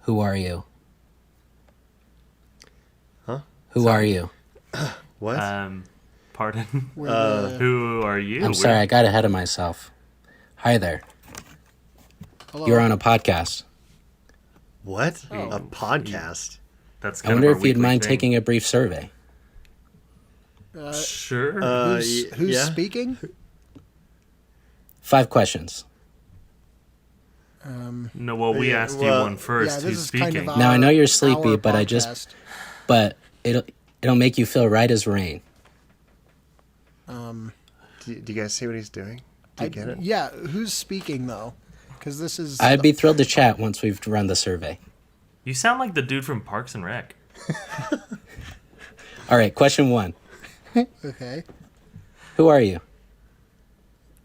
Who are you? Huh? Who are you? What? Pardon? Who are you? I'm sorry, I got ahead of myself. Hi there. Hello. You're on a podcast. What? Oh. A podcast? That's I kind wonder of our if you'd weekly mind thing. taking a brief survey. Sure. Who's yeah? speaking? 5 questions. No, well, we Yeah, asked well, you one first. yeah, this Who's is kind speaking? of Now I know you're our sleepy, but podcast. but it'll make you feel right as rain. Do you guys see what he's doing? Do you get it? Yeah, who's speaking though? Because this is. I'd be thrilled to chat once we've run the survey. You sound like the dude from Parks and Rec. All right, question 1. Okay. Who are you?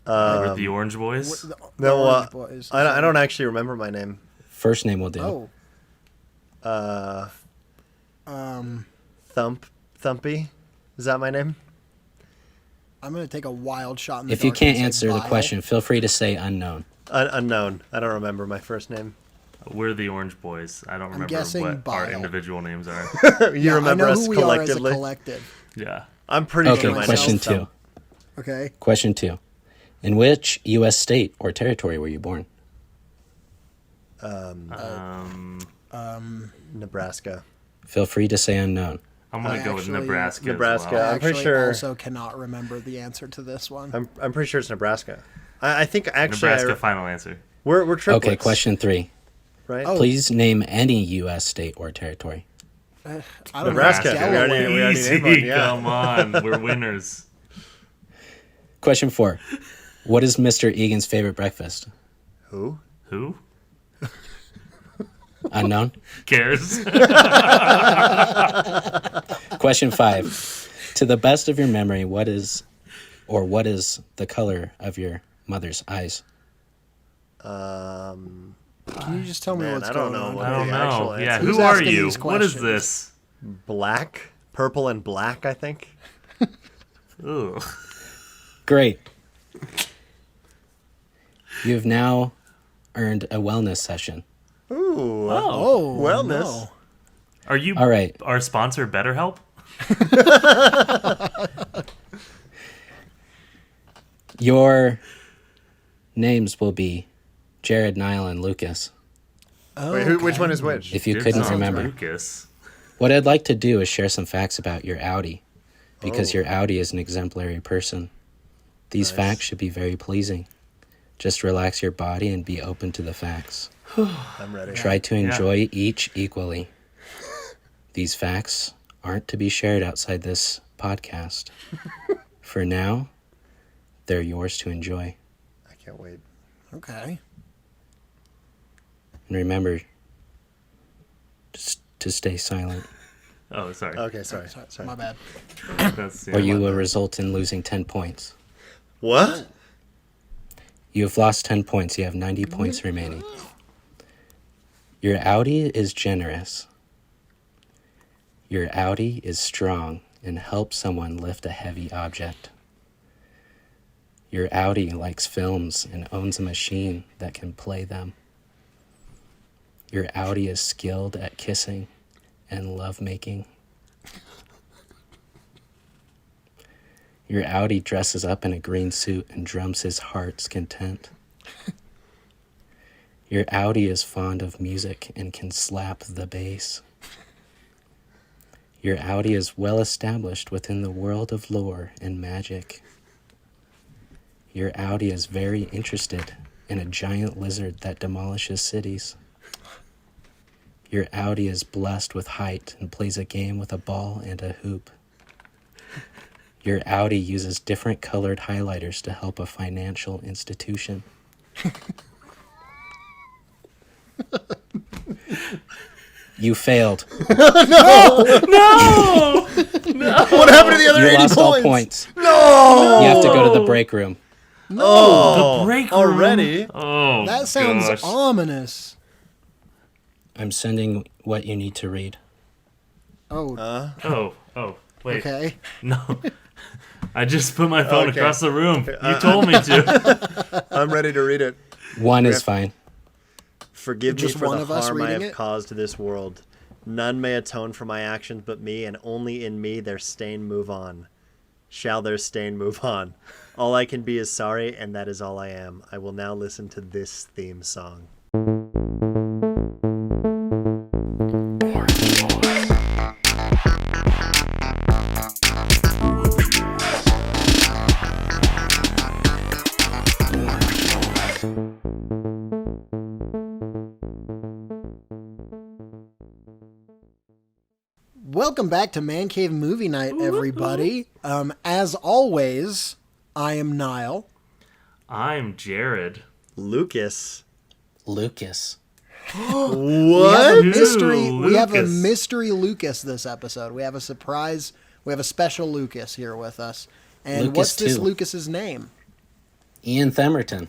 Remember the Orange Boys? No, Orange Boys. I don't actually remember my name. First name will do. Oh. Thumpy? Is that my name? I'm gonna take a wild shot in the If you dark can't and say answer the Bile. question, feel free to say unknown. Unknown. I don't remember my first name. We're the Orange Boys. I don't remember guessing what our Bile. individual names are. You remember I know us who we collectively? are as a collective. Yeah. I'm pretty Okay, sure my question name's 2. Okay. Question 2. In which U.S. state or territory were you born? Nebraska. Feel free to say unknown. I'm going to go with Actually, Nebraska. Nebraska. As well. I I'm pretty actually sure- also cannot remember the answer to this one. I'm pretty sure it's Nebraska. I think actually Nebraska, final answer. we're triplets. Okay, question 3. Right? Oh. Please name any U.S. state or territory. I don't Nebraska. know. We already- we already Easy, named one, yeah. come on. We're winners. Question 4. What is Mr. Egan's favorite breakfast? Who? Who Unknown. cares? Question 5. To the best of your memory, what is the color of your mother's eyes? Can you just tell me Man, what's I don't going know on? what I don't the know. actual Yeah, answer Who's who are asking you? these What is questions? this? Black? Purple and black, I think. Ugh. Great. You've now earned a wellness session. Ooh. Oh, Wellness. no. Are you All right. our sponsor, BetterHelp? Your names will be Jared, Niall, and Lucas. Oh, Wait, which one is which? If you Dude, couldn't sounds remember. Lucas. What I'd like to do is share some facts about your Audi, because Oh. your Audi is an exemplary person. These Nice. facts should be very pleasing. Just relax your body and be open to the facts. I'm ready. Try to enjoy each equally. These facts aren't to be shared outside this podcast. For now, they're yours to enjoy. I can't wait. Okay. And remember just to stay silent, Oh, sorry. Okay, sorry. My bad. That's, or you will result in losing 10 points. What? You have lost 10 points. You have 90 points remaining. Your Audi is generous. Your Audi is strong and helps someone lift a heavy object. Your Audi likes films and owns a machine that can play them. Your Audi is skilled at kissing and lovemaking. Your Audi dresses up in a green suit and drums his heart's content. Your Audi is fond of music and can slap the bass. Your Audi is well established within the world of lore and magic. Your Audi is very interested in a giant lizard that demolishes cities. Your Audi is blessed with height and plays a game with a ball and a hoop. Your Audi uses different colored highlighters to help a financial institution. You failed. What happened to the other You 80 lost points? all points. No! You have to go to the break room. Oh, The break room. already? Oh, That sounds gosh. ominous. I'm sending what you need to read. Oh, Oh, wait. okay. No. I just put my phone Okay. across the room. You told me to. I'm ready to read it. 1 is fine. Forgive me Just for one the of us harm I reading have it? caused to this world. None may atone for my actions but me, and only in me their stain move on. Shall their stain move on? All I can be is sorry, and that is all I am. I will now listen to this theme song. Welcome back to Man Cave Movie Night, everybody. As always, I am Niall. I'm Jared. Lucas. Lucas. We have a What? mystery. Ooh, We have a Lucas. mystery Lucas this episode. We have a surprise. We have a special Lucas here with us. And Lucas what's this too. Lucas's name? Ian Themerton.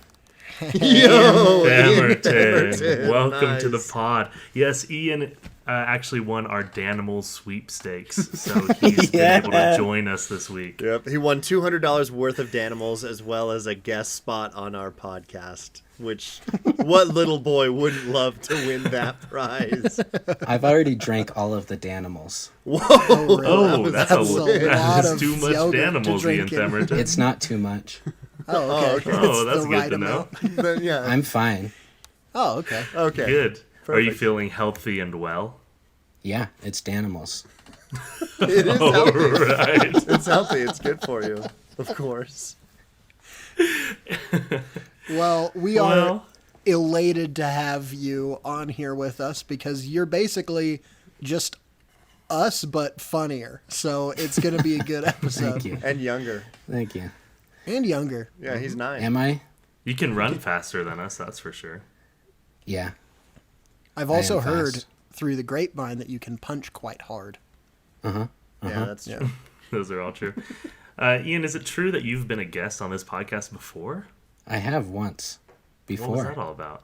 Yo! Themerton. Welcome to the Nice. pod. Yes, Ian actually won our Danimals sweepstakes, so he's Yeah. been able to join us this week. Yep, he won $200 worth of Danimals as well as a guest spot on our podcast. Which, what little boy wouldn't love to win that prize? I've already drank all of the Danimals. Whoa! Oh, That's that a lot is of too much yogurt to Danimals, Ian drink in. Themerton. It's not too much. Oh, okay. okay. Oh, It's that's the good right to know. amount. Then, yeah. I'm fine. Oh, okay. Okay. Good. Are you Perfect. feeling healthy and well? Yeah, it's Danimals. It is All healthy. right. It's healthy. It's good for you. Of course. Well, we are Well, elated to have you on here with us because you're basically just us but funnier. So it's going to be a good episode. Thank you. And younger. Thank you. And younger. Yeah, he's 9. Am I? you can run faster than us, that's for sure. Yeah. I've I also am heard fast. through the grapevine that you can punch quite hard. Yeah, that's Yeah. true. Those are all true. Ian, is it true that you've been a guest on this podcast before? I have once. What was Before. that all about?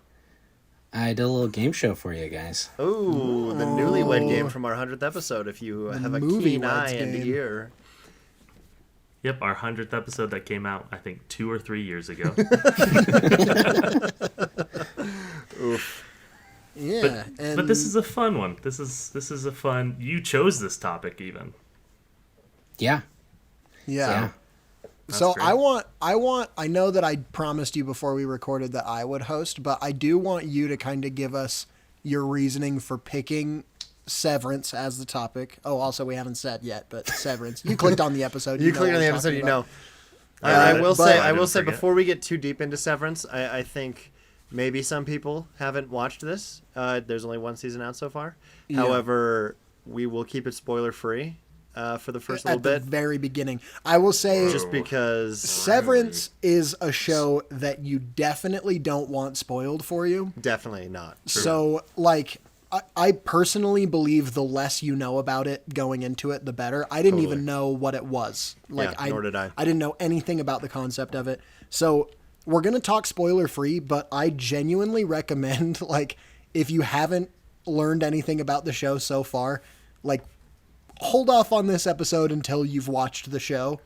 I did a little game show for you guys. Ooh, the newlywed game from our 100th episode. If you have a movie keen weds eye and game. ear. Yep, our 100th episode that came out, I think, 2 or 3 years ago. Yeah. and But this is a fun one. This is a fun. You chose this topic, even. Yeah. yeah. Yeah. So great. I know that I promised you before we recorded that I would host, but I do want you to kind of give us your reasoning for picking Severance as the topic. Oh, also we haven't said yet, but Severance. You clicked on the episode. You know clicked what on the we're episode, talking you about. know. I I read it, will but say, I I will didn't say, forget. before we get too deep into Severance, I think maybe some people haven't watched this. There's only one season out so far. Yeah. However, we will keep it spoiler free for the first little At the bit, very beginning. I will say just because. Severance is a show that you definitely don't want spoiled for you. Definitely not. So, like, I personally believe the less you know about it going into it, the better. I didn't Totally. even know what it was. Like, Yeah, nor did I. I didn't know anything about the concept of it. So, we're going to talk spoiler free, but I genuinely recommend, like, if you haven't learned anything about the show so far, like, hold off on this episode until you've watched the show,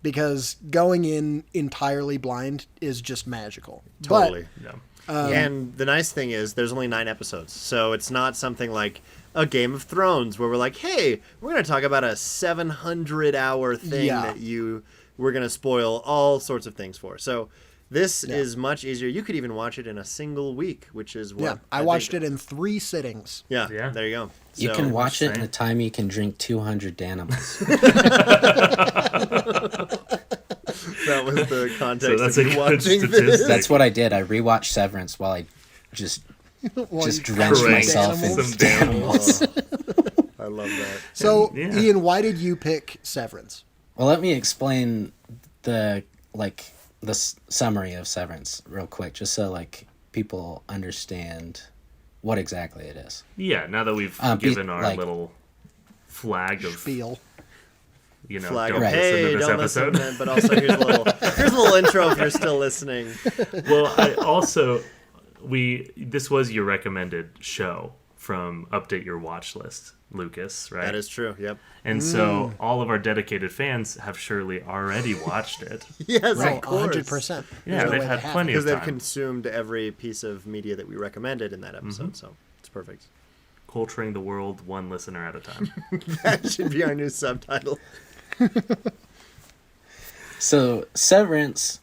because going in entirely blind is just magical. Totally. Yeah. And the nice thing is, there's only 9 episodes, so it's not something like a Game of Thrones where we're like, "Hey, we're going to talk about a 700-hour thing Yeah. that we're going to spoil all sorts of things for." So this is much easier. You could even watch it in a single week, which is what Yeah, I watched it in 3 sittings. Yeah, Yeah. there you go. You So- can watch it in saying. the time you can drink 200 Danimals. That was the So context that's of a you good watching statistic. this. That's what I did. I rewatched Severance while I just While you drenched cranked myself in some Danimals. I love that. So, Yeah. Ian, why did you pick Severance? Well, let me explain the summary of Severance real quick, just so people understand what exactly it is. Yeah, now that we've given our little flag of, Spiel. Flag don't of, Right. listen hey, to this don't episode. listen, but also here's a little intro if you're still listening. Well, I also this was your recommended show from Update Your Watch List, Lucas, right? That is true. Yep. And so all of our dedicated fans have surely already watched it. Yes, Oh, of course. 100%. Yeah, There's no they've way had they haven't. plenty Because of they've time. consumed every piece of media that we recommended in that episode, so it's perfect. Culturing the world one listener at a time. That should be our new subtitle. So, Severance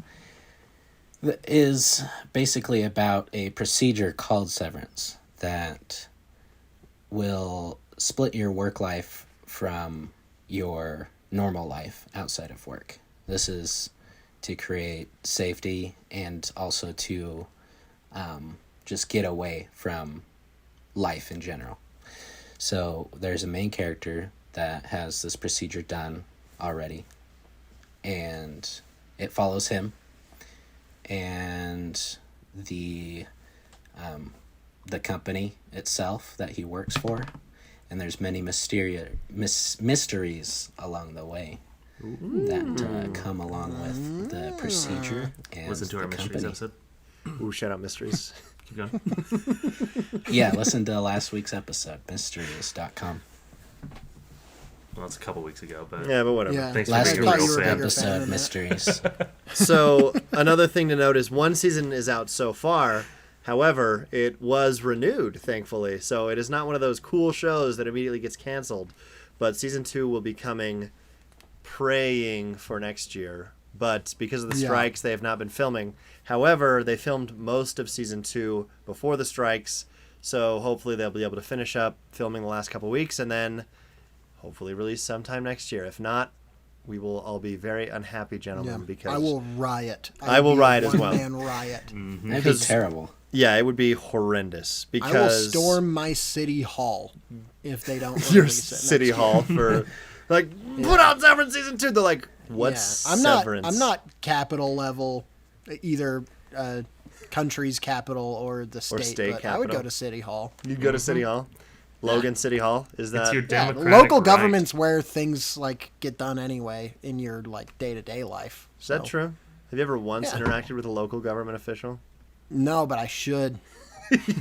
is basically about a procedure called severance that will split your work life from your normal life outside of work. This is to create safety and also to just get away from life in general. So there's a main character that has this procedure done already, and it follows him and the company itself that he works for, and there's many mysteries along the way that come along with the procedure and Listen to our the mysteries company. episode. Ooh, shout out mysteries. Keep going. Yeah, listen to last week's episode, mysteries.com. Well, it's a couple weeks ago, but Yeah, but whatever. Yeah. Thanks for Last being a thought real you were a fan. bigger fan episode, than that. mysteries. So another thing to note is one season is out so far. However, it was renewed, thankfully. So it is not one of those cool shows that immediately gets canceled. But season 2 will be coming, praying for next year. But because of the Yeah. strikes, they have not been filming. However, they filmed most of season 2 before the strikes. So hopefully they'll be able to finish up filming the last couple weeks and then hopefully release sometime next year. If not, we will all be very unhappy, gentlemen, Yeah. because I will riot. I will be a riot as well. one-man riot. That'd be Because- terrible. Yeah, it would be horrendous I will because storm my city hall if they don't your release it city next hall for like put out Severance season 2. They're like, year. what's I'm Severance? not. I'm not capital level, either country's capital or the state. state but I would go capital. to city hall. You'd go to City Hall, Logan City Hall. Is that It's your Yeah, democratic local right. government's where things like get done anyway in your like day-to-day life. is that true? Have you ever once Yeah. interacted with a local government official? No, but I should.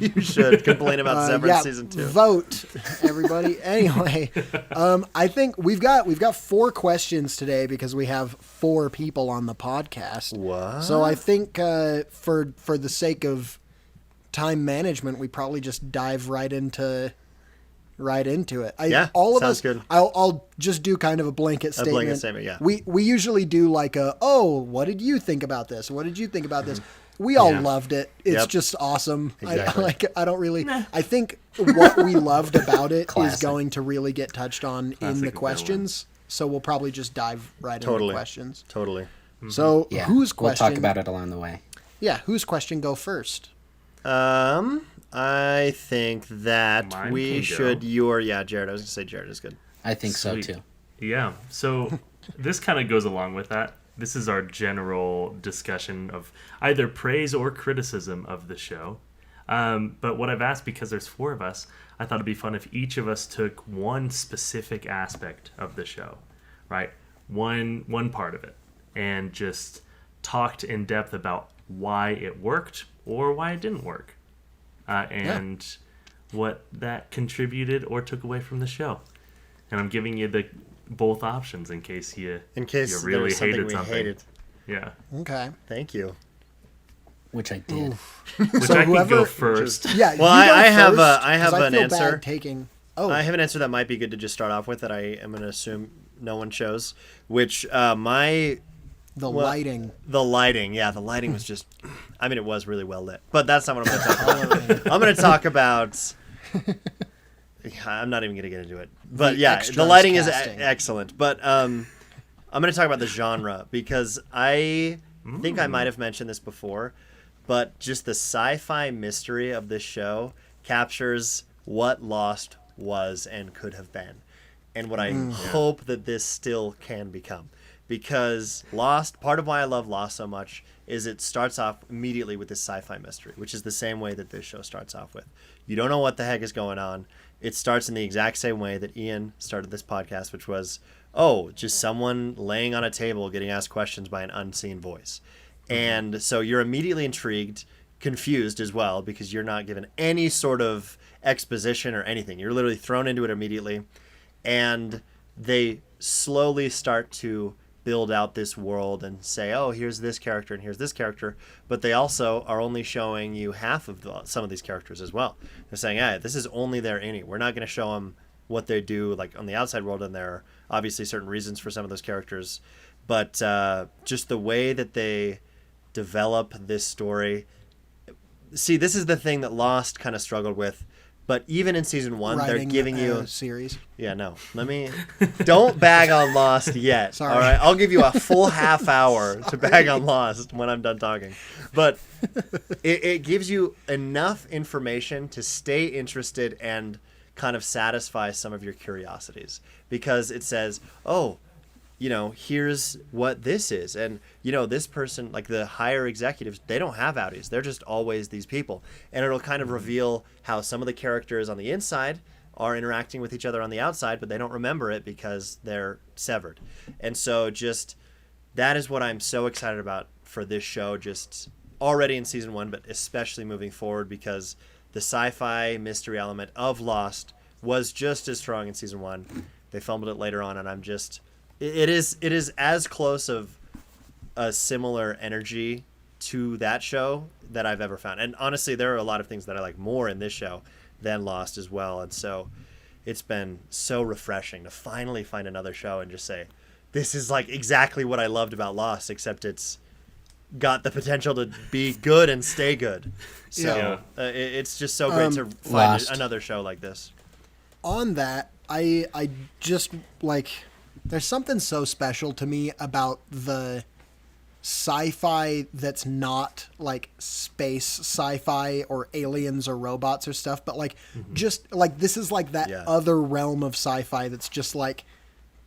You should complain about Severance yeah, season 2. vote, everybody. Anyway, I think we've got 4 questions today because we have 4 people on the podcast. What? So I think for the sake of time management, we probably just dive right into it. Yeah, all of sounds us. good. I'll just do kind of a blanket statement. blanket statement, yeah. We usually do like what did you think about this? What did you think about this? We all Yeah. loved it. It's Yep. just awesome. Exactly. I don't really. I think what we loved about it is Classic. going to really get touched on in Classic the villain. questions. So we'll probably just dive right Totally. into questions. Totally. So Yeah, whose we'll question? talk about it along the way. Yeah, whose question go first? I think that Mine we can go. should Jared. I was gonna say Jared is good. I think Sweet. so too. Yeah. So this kind of goes along with that. This is our general discussion of either praise or criticism of the show. But what I've asked, because there's 4 of us, I thought it'd be fun if each of us took one specific aspect of the show, right? One part of it, and just talked in depth about why it worked or why it didn't work, and what that contributed or took away from the show. And I'm giving you the both options in case you There really was something hated we something. hated. Yeah, Okay. Thank you. Which I did. which So I can go whoever- first. Yeah. Well, you go I have first, I have 'cause an feel answer. bad taking. Oh, I have an answer that might be good to just start off with that I am going to assume no one chose. Which the lighting. lighting, yeah, the lighting was just. I mean, it was really well lit, but that's not what I'm going to talk about. I'm going to talk about. I'm not even going to get into it, but The yeah, extras the lighting is casting. excellent. But I'm going to talk about the genre because I think I might have mentioned this before, but just the sci-fi mystery of this show captures what Lost was and could have been, and what I hope that this still can become. Because Lost, part of why I love Lost so much is it starts off immediately with this sci-fi mystery, which is the same way that this show starts off with. You don't know what the heck is going on. It starts in the exact same way that Ian started this podcast, which was, just someone laying on a table getting asked questions by an unseen voice. And so you're immediately intrigued. confused as well because you're not given any sort of exposition or anything. You're literally thrown into it immediately, and they slowly start to build out this world and say, oh, here's this character and here's this character, but they also are only showing you half of some of these characters as well. They're saying, hey, this is only their innie. We're not going to show them what they do like on the outside world, and there are obviously certain reasons for some of those characters, but just the way that they develop this story. See, this is the thing that Lost kind of struggled with. But even in season 1, they're giving you a series. Yeah, no. Don't bag on Lost yet. Sorry. All right, I'll give you a full half hour to bag on Lost when I'm done talking. But it gives you enough information to stay interested and kind of satisfy some of your curiosities, because it says, oh, here's what this is. And, this person, like the higher executives, they don't have outies. They're just always these people. And it'll kind of reveal how some of the characters on the inside are interacting with each other on the outside, but they don't remember it because they're severed. And so just that is what I'm so excited about for this show, just already in season 1, but especially moving forward, because the sci-fi mystery element of Lost was just as strong in season 1. They fumbled it later on, and I'm just... It is as close of a similar energy to that show that I've ever found. And honestly, there are a lot of things that I like more in this show than Lost as well. And so it's been so refreshing to finally find another show and just say, this is like exactly what I loved about Lost, except it's got the potential to be good and stay good. So it's just so great to find another show like this. On that, I just like... There's something so special to me about the sci-fi that's not like space sci-fi or aliens or robots or stuff, but like just like this is like that other realm of sci-fi that's just like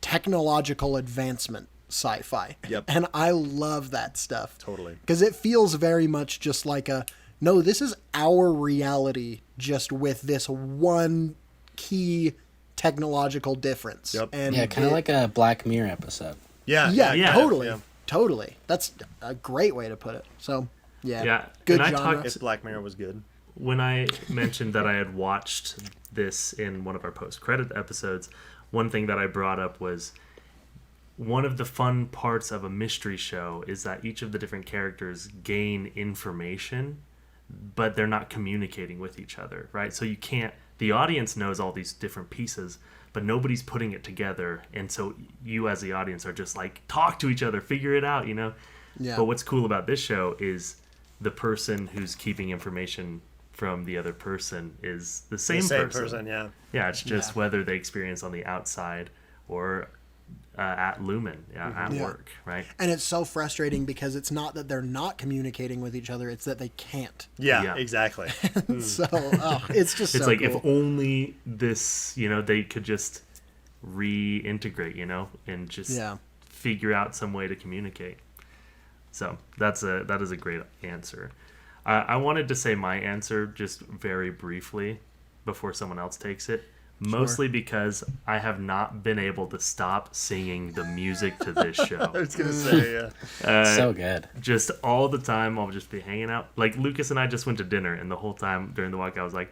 technological advancement sci-fi. Yep. And I love that stuff. Totally. Because it feels very much just like no, this is our reality just with this one key technological difference. Yep. And kind of like a Black Mirror episode. Yeah, totally. Yeah. Totally. That's a great way to put it. So, Yeah. good And genre. If Black Mirror was good. When I mentioned that I had watched this in one of our post-credit episodes, one thing that I brought up was one of the fun parts of a mystery show is that each of the different characters gain information, but they're not communicating with each other, right? So you can't... The audience knows all these different pieces, but nobody's putting it together. And so you as the audience are just like, talk to each other, figure it out, Yeah. But what's cool about this show is the person who's keeping information from the other person is the same person. Yeah. Yeah, it's just whether they experience on the outside or at Lumen, at work, right? And it's so frustrating because it's not that they're not communicating with each other, it's that they can't. Yeah, exactly. So, it's just It's so like cool. if only this, they could just reintegrate, and just figure out some way to communicate. So that is a great answer. I wanted to say my answer just very briefly before someone else takes it. Mostly because I have not been able to stop singing the music to this show. I was going to say, yeah. So good. Just all the time, I'll just be hanging out. Like, Lucas and I just went to dinner, and the whole time during the walk, I was like,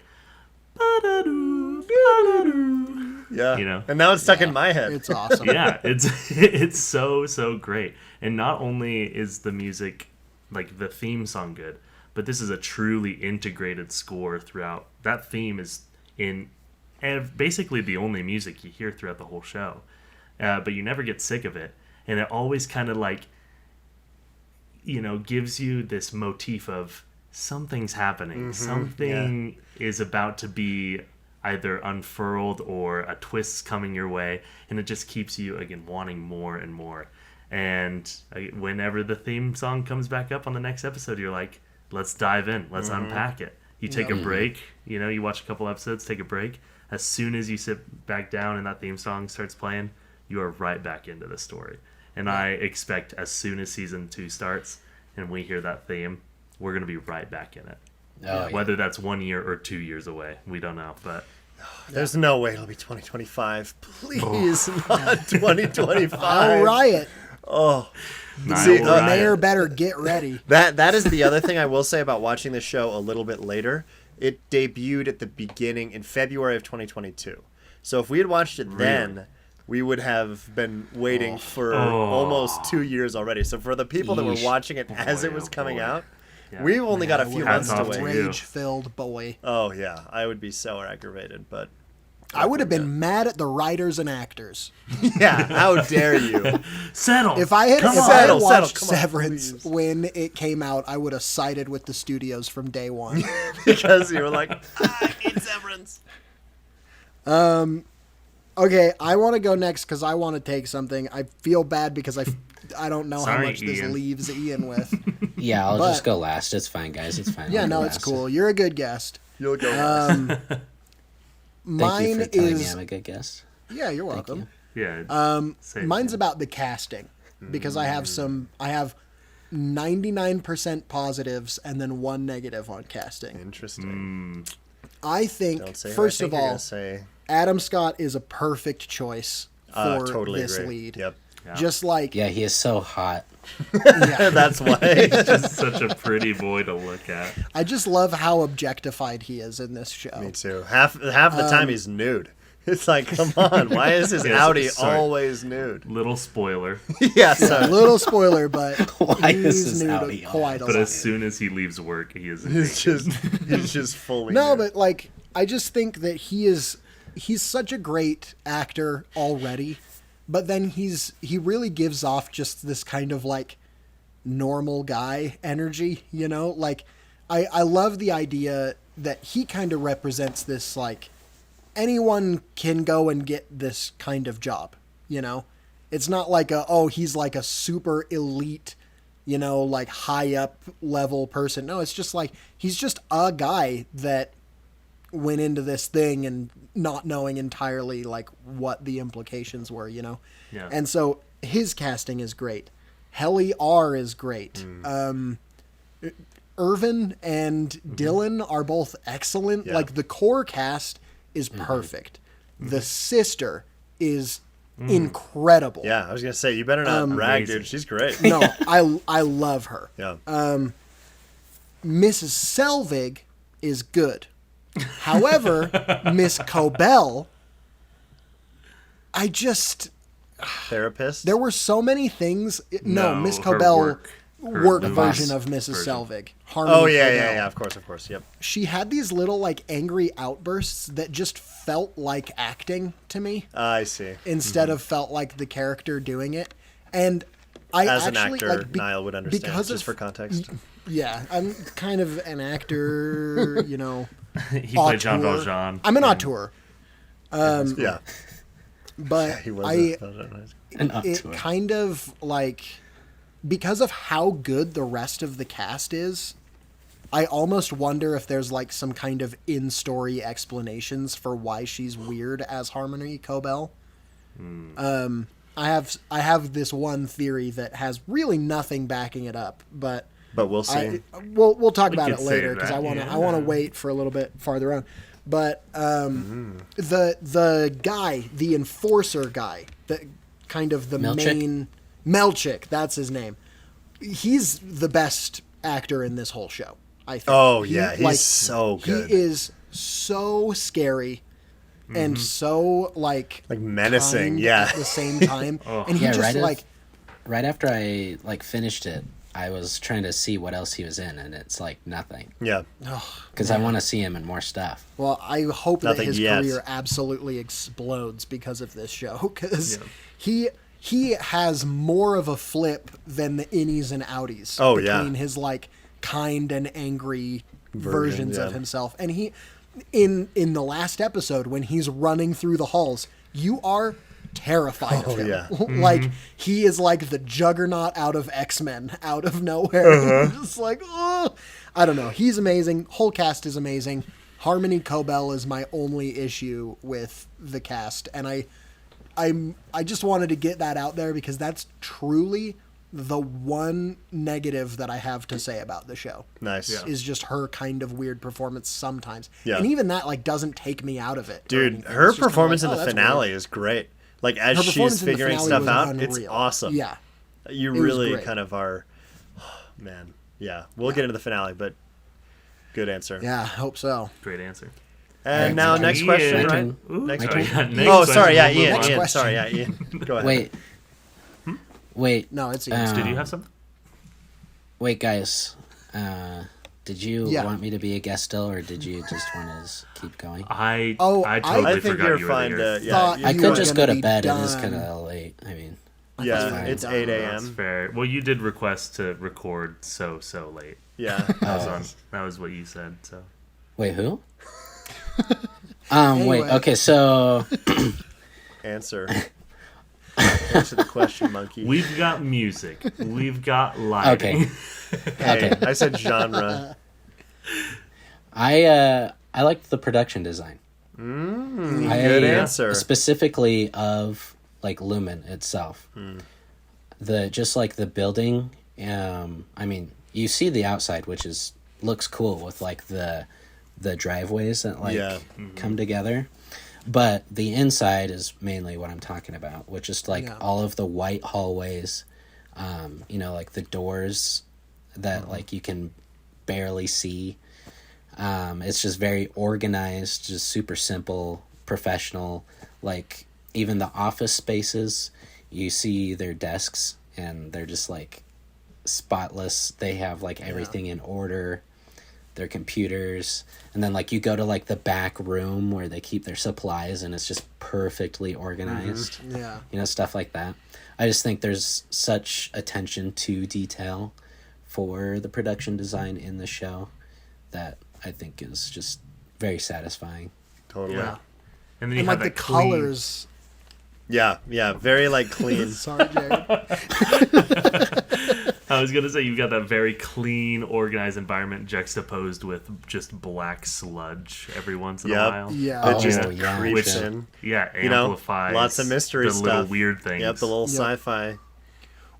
ba-da-doo, ba-da-doo. Yeah. And now it's stuck in my head. It's awesome. Yeah, it's so great. And not only is the music, like the theme song, good, but this is a truly integrated score throughout. That theme is in basically the only music you hear throughout the whole show, but you never get sick of it, and it always kind of like gives you this motif of something's happening, something is about to be either unfurled or a twist's coming your way, and it just keeps you again wanting more and more. And whenever the theme song comes back up on the next episode, you're like, let's dive in, let's unpack it. You take a break, you watch a couple episodes, take a break. As soon as you sit back down and that theme song starts playing, you are right back into the story. And I expect as soon as season 2 starts and we hear that theme, we're going to be right back in it. Oh, Whether that's 1 year or 2 years away, we don't know. But There's no way it'll be 2025. Please, not 2025. I'll riot. Oh, Nile See, The Ryan. mayor better get ready. that is the other thing I will say about watching the show a little bit later. It debuted at the beginning in February of 2022. So if we had watched it then, we would have been waiting for almost 2 years already. So for the people that were Yeesh. watching it as it boy, was oh coming boy. out, Yeah. we've only got a few Hats months to off to wait. you. Rage-filled boy. Oh yeah, I would be so aggravated, but I would have been mad at the writers and actors. yeah, how dare you? Settle. If I had, Come if on. I had Settle, watched come on, Severance please. when it came out, I would have sided with the studios from day one. Because you were like, I hate Severance. Okay, I want to go next because I want to take something. I feel bad because I don't know how Sorry, much this Ian. leaves Ian with. Yeah, I'll But- just go last. It's fine, guys. It's fine. Yeah, I'll go no, it's last. cool. You're a good guest. You'll go. Thank Mine you for telling me is I'm a good guest. yeah, you're Thank welcome. you. Yeah. Same Mine's thing. about the casting because I have 99% positives and then 1 negative on casting. Interesting. I think Don't say. first what I of think you're all, gonna say. Adam Scott is a perfect choice for Totally this agree. lead. Yep. Yeah. Just like Yeah, he is so hot. yeah. That's why. Just such a pretty boy to look at. I just love how objectified he is in this show. Me too. Half the time he's nude. It's like, come on, why is his Yes, Audi sorry. always nude? Little spoiler. Yeah, A so little spoiler, but Why is he's his nude Audi quite a But lot. as soon as he leaves work, he is. he's just fully No, nude. but like I just think that he's such a great actor already, but then he really gives off just this kind of like normal guy energy, you know? Like I love the idea that he kind of represents this like anyone can go and get this kind of job, you know? It's not like he's like a super elite, you know, like high up level person. No, it's just like he's just a guy that went into this thing and not knowing entirely like what the implications were, you know? Yeah. And so his casting is great. Helly R is great. Irvin and Dylan are both excellent. Yeah. Like the core cast is perfect. The sister is incredible. yeah, I was gonna say you better not rag, Amazing. dude. She's great. No, I love her. Yeah. Mrs. Selvig is good. However, Miss Cobell, Therapist. there were so many things. No, Miss her Cobell work. work Her version boss of Mrs. version. Selvig. Harmony Oh yeah, Cobell. yeah. Of course. Yep. She had these little like angry outbursts that just felt like acting to me I see. instead of felt like the character doing it. And I As an actually actor, like Niall would understand. because Just of- for context. Yeah, I'm kind of an actor, you know. He played Jean auteur. Valjean. I'm an auteur, Yeah. but He was. An up it to it. kind of like because of how good the rest of the cast is, I almost wonder if there's like some kind of in-story explanations for why she's weird as Harmony Cobell. I have this one theory that has really nothing backing it up, but But we'll see. we'll talk about could it save later because that, I want to wait for a little bit farther on. But the guy, the enforcer guy, the kind of the Melchick? main Melchick, that's his name. He's the best actor in this whole show, I think. Oh, yeah, he's so good. He is so scary and so like menacing, kind yeah. at the same time. And he Yeah, just right right after I like finished it, I was trying to see what else he was in, and it's like nothing. Yeah. Because I want to see him in more stuff. Well, I hope that Nothing his yet. career absolutely explodes because of this show. Because he has more of a flip than the innies and outies. Oh, yeah. between his like kind and angry versions of yeah. himself. And he, in the last episode when he's running through the halls, you are terrified of him. yeah. Like he is like the juggernaut out of X-Men out of nowhere. Just like, oh, I don't know. He's amazing. Whole cast is amazing. Harmony Cobell is my only issue with the cast, and I just wanted to get that out there because that's truly the one negative that I have to say about the show. Nice. Yeah. Is just her kind of weird performance sometimes. Yeah. And even that like doesn't take me out of it. or Dude, anything. her It's just kinda performance like, in oh, the that's finale weird. is great. Like as Her she's performance in the figuring finale stuff was out, unreal. it's awesome. Yeah. You was really great. kind of are, man. Yeah, we'll get into the finale, but good answer. Yeah, I hope so. Great answer. And now Ian. next question, Ian. right? Ooh, Next sorry, question. yeah, Oh, next sorry, yeah, question, we'll Ian. move Next on. Ian. question. Sorry, yeah, Ian. Go ahead. Wait, No, it's Ian's. Did you have something? wait, guys. Did you Yeah. want me to be a guest still, or did you just want to keep going? I I totally I think forgot you're you were fine there. to. Yeah, Thought you I you could were just gonna go to be bed. It is done. kind of late. I mean, yeah, you it's were 8 done. That's a.m. fair. Well, you did request to record so late. Yeah. That was what you said. So wait, who? Anyway. Wait. Okay, so Answer. Answer the question, monkey. we've got music. We've got lighting. okay, Hey, okay. I said genre. I liked the production design. Good answer. Specifically of like Lumen itself. The just like the building. I mean, you see the outside, which looks cool with like the driveways that like Yeah. come together. But the inside is mainly what I'm talking about, which is like Yeah. all of the white hallways, like the doors that like you can barely see. It's just very organized, just super simple, professional. Like even the office spaces, you see their desks and they're just like spotless. They have like everything in order, their computers, and then like you go to like the back room where they keep their supplies and it's just perfectly organized. Yeah. Stuff like that. I just think there's such attention to detail for the production design in the show that I think is just very satisfying. Totally. Yeah. And then you And have like the that clean- colors. Yeah, very like clean. Sorry, Jared. I was gonna say you've got that very clean, organized environment juxtaposed with just black sludge every once in a Yep. while. Yeah. That just Oh, yeah. creeps Yeah. in. Yeah, You know, amplifies lots of mystery the little stuff. weird things. Yep, the little Yep. sci-fi.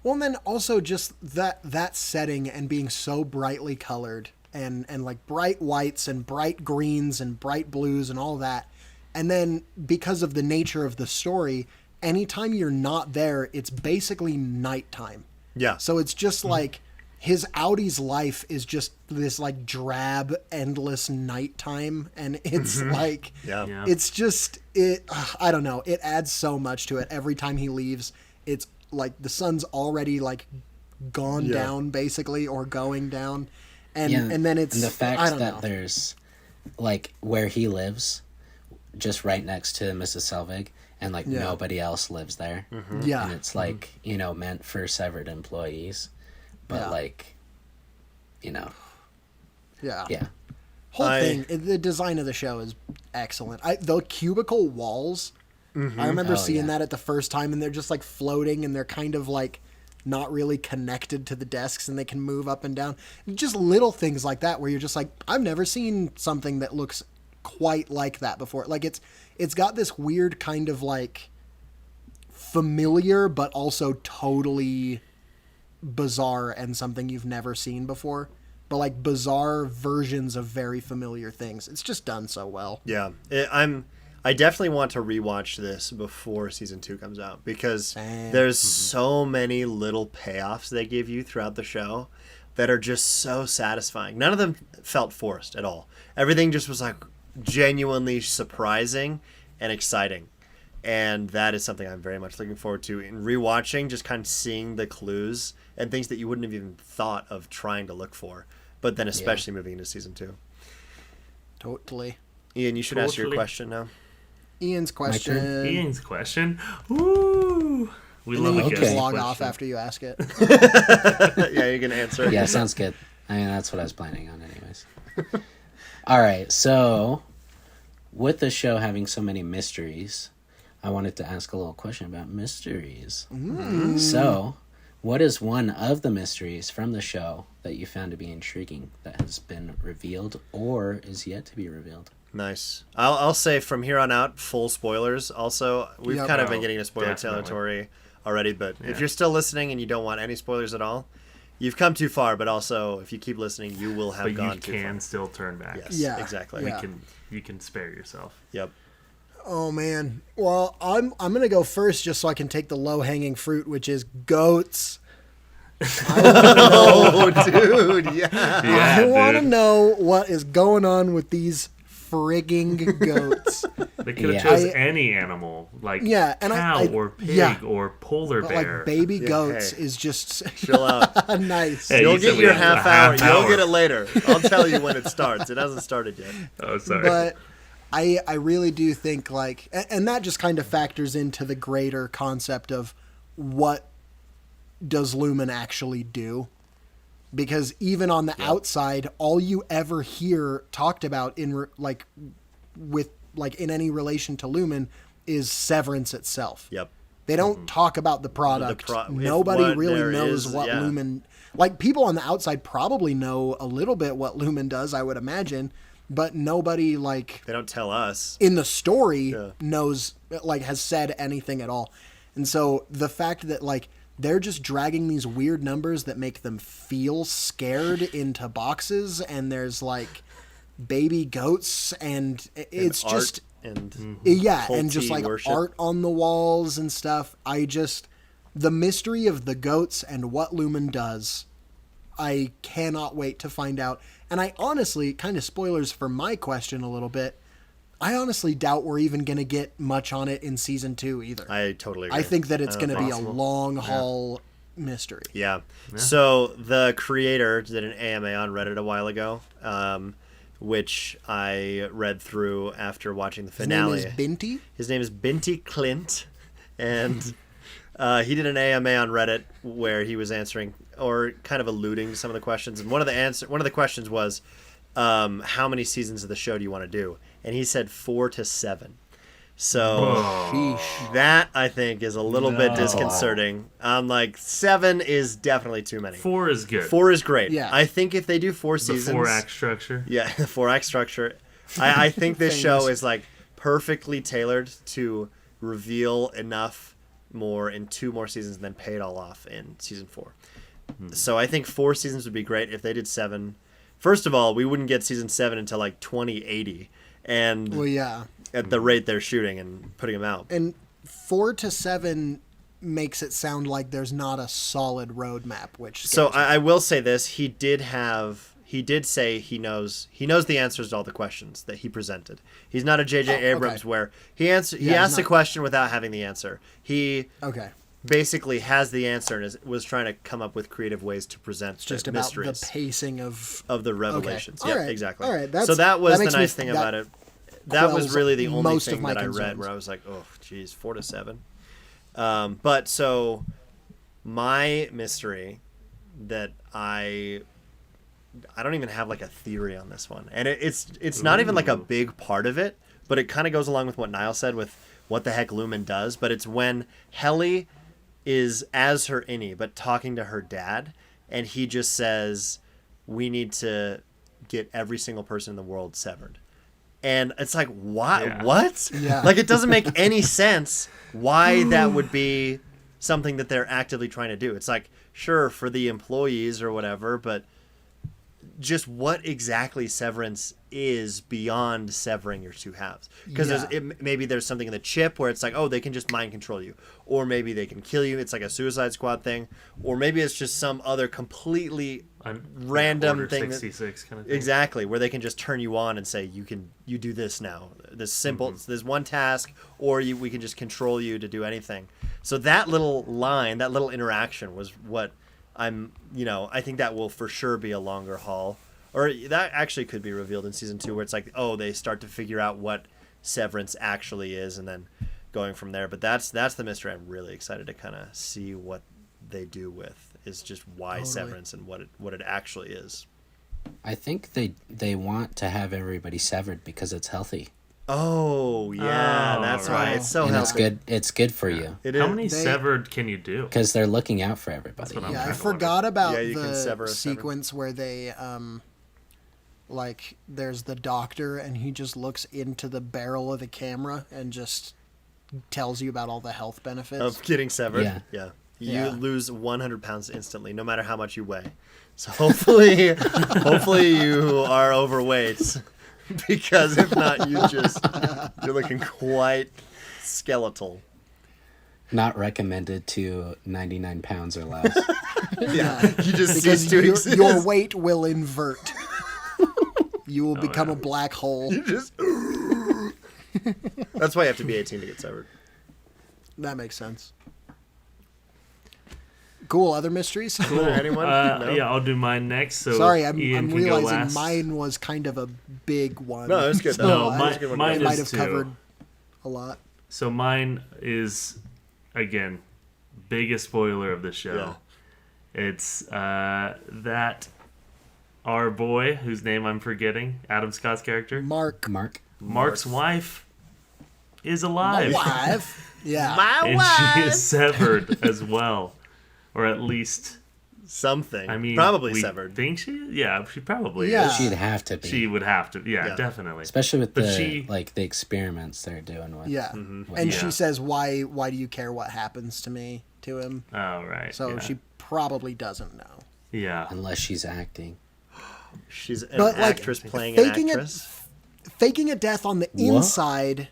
Well, and then also just that setting and being so brightly colored and like bright whites and bright greens and bright blues and all that. And then because of the nature of the story, anytime you're not there, it's basically nighttime. Yeah. So it's just like his Audi's life is just this like drab, endless nighttime, and it's like Yeah. Yeah. it's just I don't know. It adds so much to it. Every time he leaves, it's like the sun's already like gone Yeah. down basically or going down, and Yeah, and then it's and the fact I don't that know. there's like where he lives, just right next to Mrs. Selvig, and like Yeah. nobody else lives there, Yeah, and it's like meant for severed employees, but Yeah. like yeah. yeah, Whole I- thing, the design of the show is excellent. The cubicle walls, I remember Oh, seeing yeah. that at the first time, and they're just like floating, and they're kind of like not really connected to the desks, and they can move up and down. Just little things like that, where you're just like, I've never seen something that looks quite like that before. Like it's got this weird kind of like familiar, but also totally bizarre and something you've never seen before. But like bizarre versions of very familiar things. It's just done so well. Yeah. I definitely want to rewatch this before season 2 comes out because Same. there's so many little payoffs they give you throughout the show that are just so satisfying. None of them felt forced at all. Everything just was like genuinely surprising and exciting. And that is something I'm very much looking forward to in rewatching, just kind of seeing the clues and things that you wouldn't have even thought of trying to look for. But then especially moving into season 2. Totally. Ian, you should ask your Totally. question now. Ian's question. turn? Ian's question. Ooh, we And love then a you can guest just log question. off after you ask it. Yeah, you can answer. yeah, sounds good. I mean, that's what I was planning on, anyways. All right, so with the show having so many mysteries, I wanted to ask a little question about mysteries. So, what is one of the mysteries from the show that you found to be intriguing that has been revealed or is yet to be revealed? Nice. I'll say from here on out, full spoilers. Also, we've Yep. kind of been Oh, getting into spoiler definitely. territory already, but Yeah. if you're still listening and you don't want any spoilers at all, you've come too far. But also, if you keep listening, you will have But gone you too can far. still turn back. Yes, Yeah. exactly. Yeah. You can spare yourself. Yep. Oh man. Well, I'm gonna go first just so I can take the low hanging fruit, which is goats. Oh, dude, yeah. Yeah, I want to dude. know what is going on with these frigging goats. They could have Yeah. chose any animal, like Yeah, and cow or pig or polar But bear. like baby Yeah, goats hey. is just Chill out. nice. Hey, You'll you said get we your had a half hour. half You'll hour. get it later. I'll tell you when it starts. It hasn't started yet. Oh, sorry. But I really do think like, and that just kind of factors into the greater concept of what does Lumen actually do? Because even on the outside, all you ever hear talked about in in any relation to Lumen is Severance itself. Yep. They don't talk about the product. if Nobody what really there knows is, what yeah. Lumen. Like people on the outside probably know a little bit what Lumen does, I would imagine, but nobody like They don't tell us. in the story Yeah. knows like has said anything at all. And so the fact that like they're just dragging these weird numbers that make them feel scared into boxes, and there's like baby goats, and it's art just and yeah, and just culty like worship. art on the walls and stuff. The mystery of the goats and what Lumen does, I cannot wait to find out. And I honestly, kind of spoilers for my question a little bit, I honestly doubt we're even going to get much on it in season 2 either. I totally agree. I think that it's going to be a Possible. long haul mystery. Yeah. So the creator did an AMA on Reddit a while ago, which I read through after watching the His name finale. is Binti. His name is Binti Clint, and he did an AMA on Reddit where he was answering or kind of alluding to some of the questions. And one of the questions was, how many seasons of the show do you want to do? And he said 4 to 7. So Sheesh. that I think is a little bit disconcerting. I'm like 7 is definitely too many. 4 is good. 4 is great. Yeah. I think if they do 4 the seasons, 4-act structure. yeah, the 4-act structure. I think this show Famous. is like perfectly tailored to reveal enough more in 2 more seasons and then pay it all off in season 4. So I think 4 seasons would be great. If they did 7, first of all, we wouldn't get season 7 until like 2080, and Well, yeah. at the rate they're shooting and putting them out. And 4 to 7 makes it sound like there's not a solid roadmap, which So scares me. I will say this: he did say he knows the answers to all the questions that he presented. He's not a J.J. okay. Abrams where he he's asked a not- question without having the answer. He Okay. basically has the answer and was trying to come up with creative ways to present Just the about mysteries the pacing of of the revelations. All Yeah, right. exactly. All right. So that was the makes me- nice thing that about it. That was quells really the only most of thing my that I read concerns. where I was like, oh, geez, 4 to 7. But so my mystery that I don't even have like a theory on this one, and it's not even like a big part of it, but it kind of goes along with what Niall said with what the heck Lumen does. But it's when Helly is as her innie, but talking to her dad, and he just says, "We need to get every single person in the world severed." And it's like, why? Yeah. What? Yeah. Like, it doesn't make any sense why that would be something that they're actively trying to do. It's like, sure, for the employees or whatever, but just what exactly Severance is beyond severing your 2 halves. Because Yeah. maybe there's something in the chip where it's like, oh, they can just mind control you. Or maybe they can kill you. It's like a Suicide Squad thing. Or maybe it's just some other completely random Order thing. 66 kind of thing. Exactly, where they can just turn you on and say you do this now. This simple, there's one task, or we can just control you to do anything. So that little line, that little interaction, was what I think that will for sure be a longer haul, or that actually could be revealed in season 2, where it's like, oh, they start to figure out what Severance actually is, and then going from there. But that's the mystery I'm really excited to kind of see what they do with. Is just why Totally. Severance and what it actually is. I think they want to have everybody severed because it's healthy. Oh yeah, Oh, that's right. why it's so And healthy. it's good. It's good for you It How is. many They- severed can you do? because they're looking out for everybody. what I'm Yeah, I trying to forgot about Yeah, you can the sever a sequence where they like there's the doctor and he just looks into the barrel of the camera and just tells you about all the health benefits. Of getting severed. Yeah. You Yeah. lose 100 pounds instantly, no matter how much you weigh. So hopefully you are overweight, because if not, you're looking quite skeletal. Not recommended to 99 pounds or less. Yeah, you just Because cease to exist. your weight will invert. You will become yeah. a black hole. You just. That's why you have to be 18 to get severed. That makes sense. Cool. Other mysteries? Cool. Anyone? No? Yeah, I'll do mine next. So Sorry, I'm Ian can go realizing last. mine was kind of a big one. No, that's good. So No, I mine- mine might is have too. covered a lot. So mine is, again, biggest spoiler of the show. It's that our boy, whose name I'm forgetting, Adam Scott's character, Mark. Mark's wife, is My alive. wife. Yeah. And she is severed as well. Or at least, Something. I mean, probably we severed. think she, yeah, she probably Yeah. is. She'd have to be. She would have to, yeah, Yeah. definitely. Especially with But the she- the experiments they're doing with. Yeah. with And Yeah. she says, "Why do you care what happens to me?" to him. Oh, right. So yeah. she probably doesn't know. Yeah. Unless she's acting. She's an But, like, actress playing an faking actress. Faking a death on the What? inside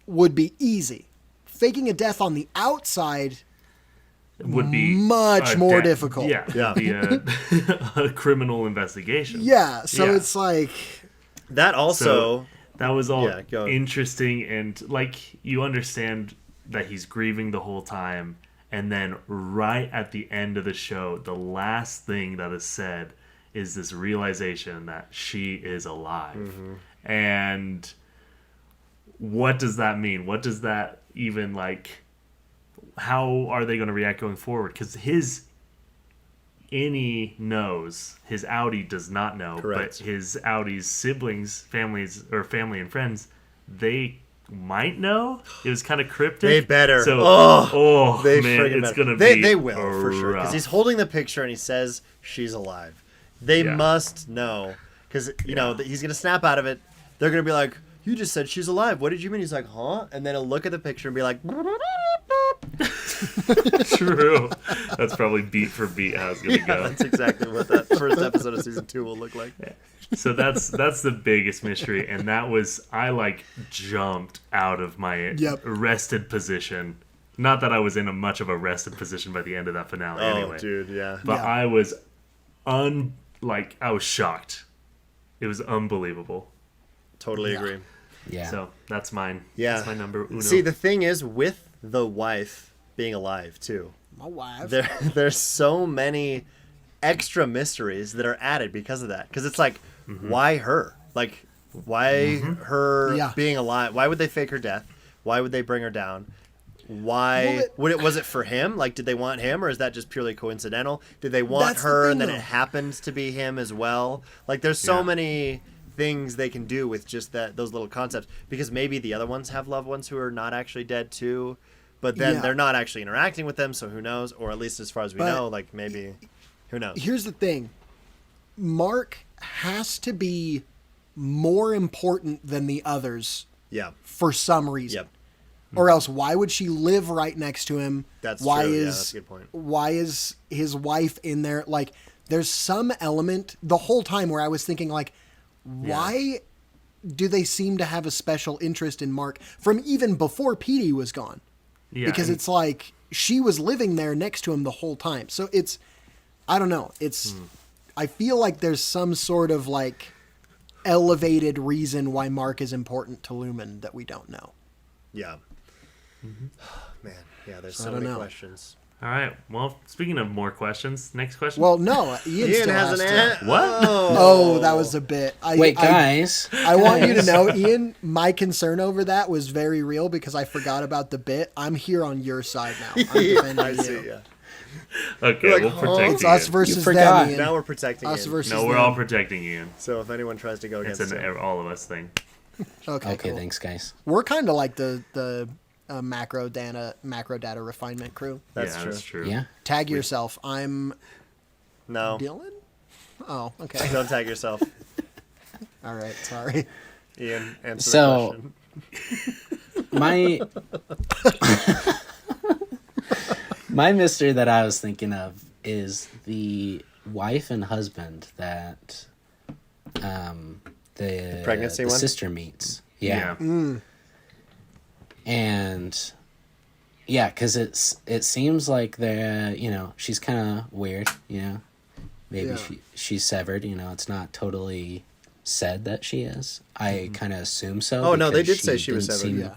would be easy. Faking a death on the outside, Would be much more difficult. Yeah. Yeah. Be a criminal investigation. yeah. So Yeah. it's like, That also. So that was all Yeah, go. interesting, and like you understand that he's grieving the whole time, and then right at the end of the show, the last thing that is said is this realization that she is alive. Mm-hmm. And what does that mean? What does that even like? How are they going to react going forward? Because his Innie knows, his Audi does not know, Correct. but his Audi's siblings, family and friends, they might know. It was kind of cryptic. They better. So, Oh, they man, friggin' it's better. gonna be. They will for sure rough. because he's holding the picture and he says she's alive. They Yeah. must know because you know that he's gonna snap out of it. They're gonna be like, "You just said she's alive. What did you mean?" He's like, "Huh?" And then he'll look at the picture and be like, True. That's probably beat for beat how it's gonna go. "That's exactly what that first episode of season 2 will look like." So that's the biggest mystery, and that was I like jumped out of my Yep. rested position. Not that I was in a much of a rested position by the end of that finale, Oh, anyway. dude, yeah. But Yeah. I was I was shocked. It was unbelievable. Totally Yeah. agree. Yeah. So that's mine. Yeah. That's my number uno. See, the thing is with the wife being alive too. my wife. There's so many extra mysteries that are added because of that. Because it's like, why her? Like, why her Yeah. being alive? Why would they fake her death? Why would they bring her down? Why was it for him? Like, did they want him, or is that just purely coincidental? Did they want That's the her, thing, and then though. it happens to be him as well? Like, there's so Yeah. many things they can do with just those little concepts. Because maybe the other ones have loved ones who are not actually dead too, but then Yeah. they're not actually interacting with them. So who knows? Or at least as far as we But- know, like maybe who knows? Here's the thing. Mark has to be more important than the others Yeah. for some reason. Yep. Or else why would she live right next to him? That's why true. is Yeah, that's a good point. why is his wife in there? Like there's some element the whole time where I was thinking like why do they seem to have a special interest in Mark from even before Petey was gone? yeah, Because and- it's like she was living there next to him the whole time. So it's I don't know. It's I feel like there's some sort of like elevated reason why Mark is important to Lumen that we don't know. Yeah. Man, yeah. There's I so don't many know. questions. All right. Well, speaking of more questions, next question. Well, no, Ian still has to. What? Oh, that was a bit. Wait, guys. I want you to know, Ian, my concern over that was very real because I forgot about the bit. I'm here on your side now. I'm defending I you. see. Yeah. Okay, You're like, we'll huh? protect It's Ian. us versus You forgot. them, Ian. Now we're protecting Us Ian. versus No, we're them. all protecting Ian. So if anyone tries to go It's against an him, all of us thing. Okay, Okay, cool. thanks, guys. We're kind of like the macro data refinement crew. that's yeah, true. that's true. Yeah. Tag yourself. I'm No, Dylan. Oh, okay. don't tag yourself, All right. Sorry. Ian. Answer So- the question. My my mystery that I was thinking of is the wife and husband that the Pregnancy the one? sister meets. Yeah. Yeah. And Yeah, because it seems like she's kind of weird, maybe Yeah. she's severed, it's not totally said that she is. I kind of assume so. Oh, no, they because did say she was didn't severed. Yeah.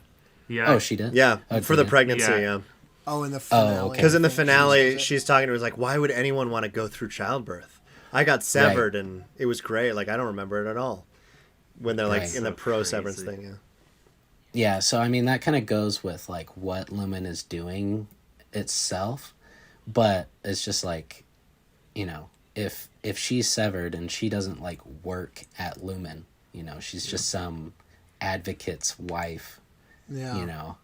Yeah. Oh, she did. Yeah, Oh, for the did it? pregnancy, Yeah. yeah. Oh, in the finale. okay. Because in the I think she finale, says it. she's talking to her, like, why would anyone want to go through childbirth? I got severed, and it was great. Like, I don't remember it at all. When they're, like, Right. in the So pro-severance crazy. thing, yeah. Yeah, so I mean that kind of goes with like what Lumen is doing itself, but it's just like, if she's severed and she doesn't like work at Lumen, she's just some advocate's wife, Yeah.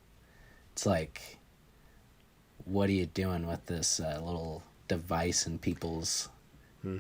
it's like, what are you doing with this little device in people's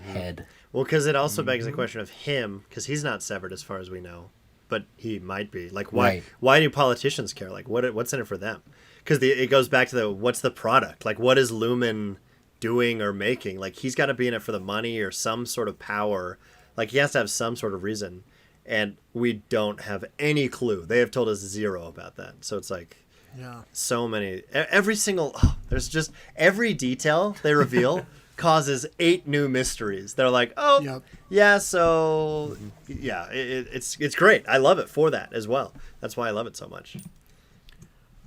head? Well, because it also begs the question of him, because he's not severed as far as we know, but he might be. Like, why? Right. Why do politicians care? Like, what's in it for them? Because it goes back to what's the product? Like, what is Lumen doing or making? Like, he's got to be in it for the money or some sort of power. Like, he has to have some sort of reason, and we don't have any clue. They have told us zero about that. So it's like, Yeah. so many, every single, there's just every detail they reveal causes 8 new mysteries. They're like, oh, Yep. yeah, so yeah, it's great. I love it for that as well. That's why I love it so much.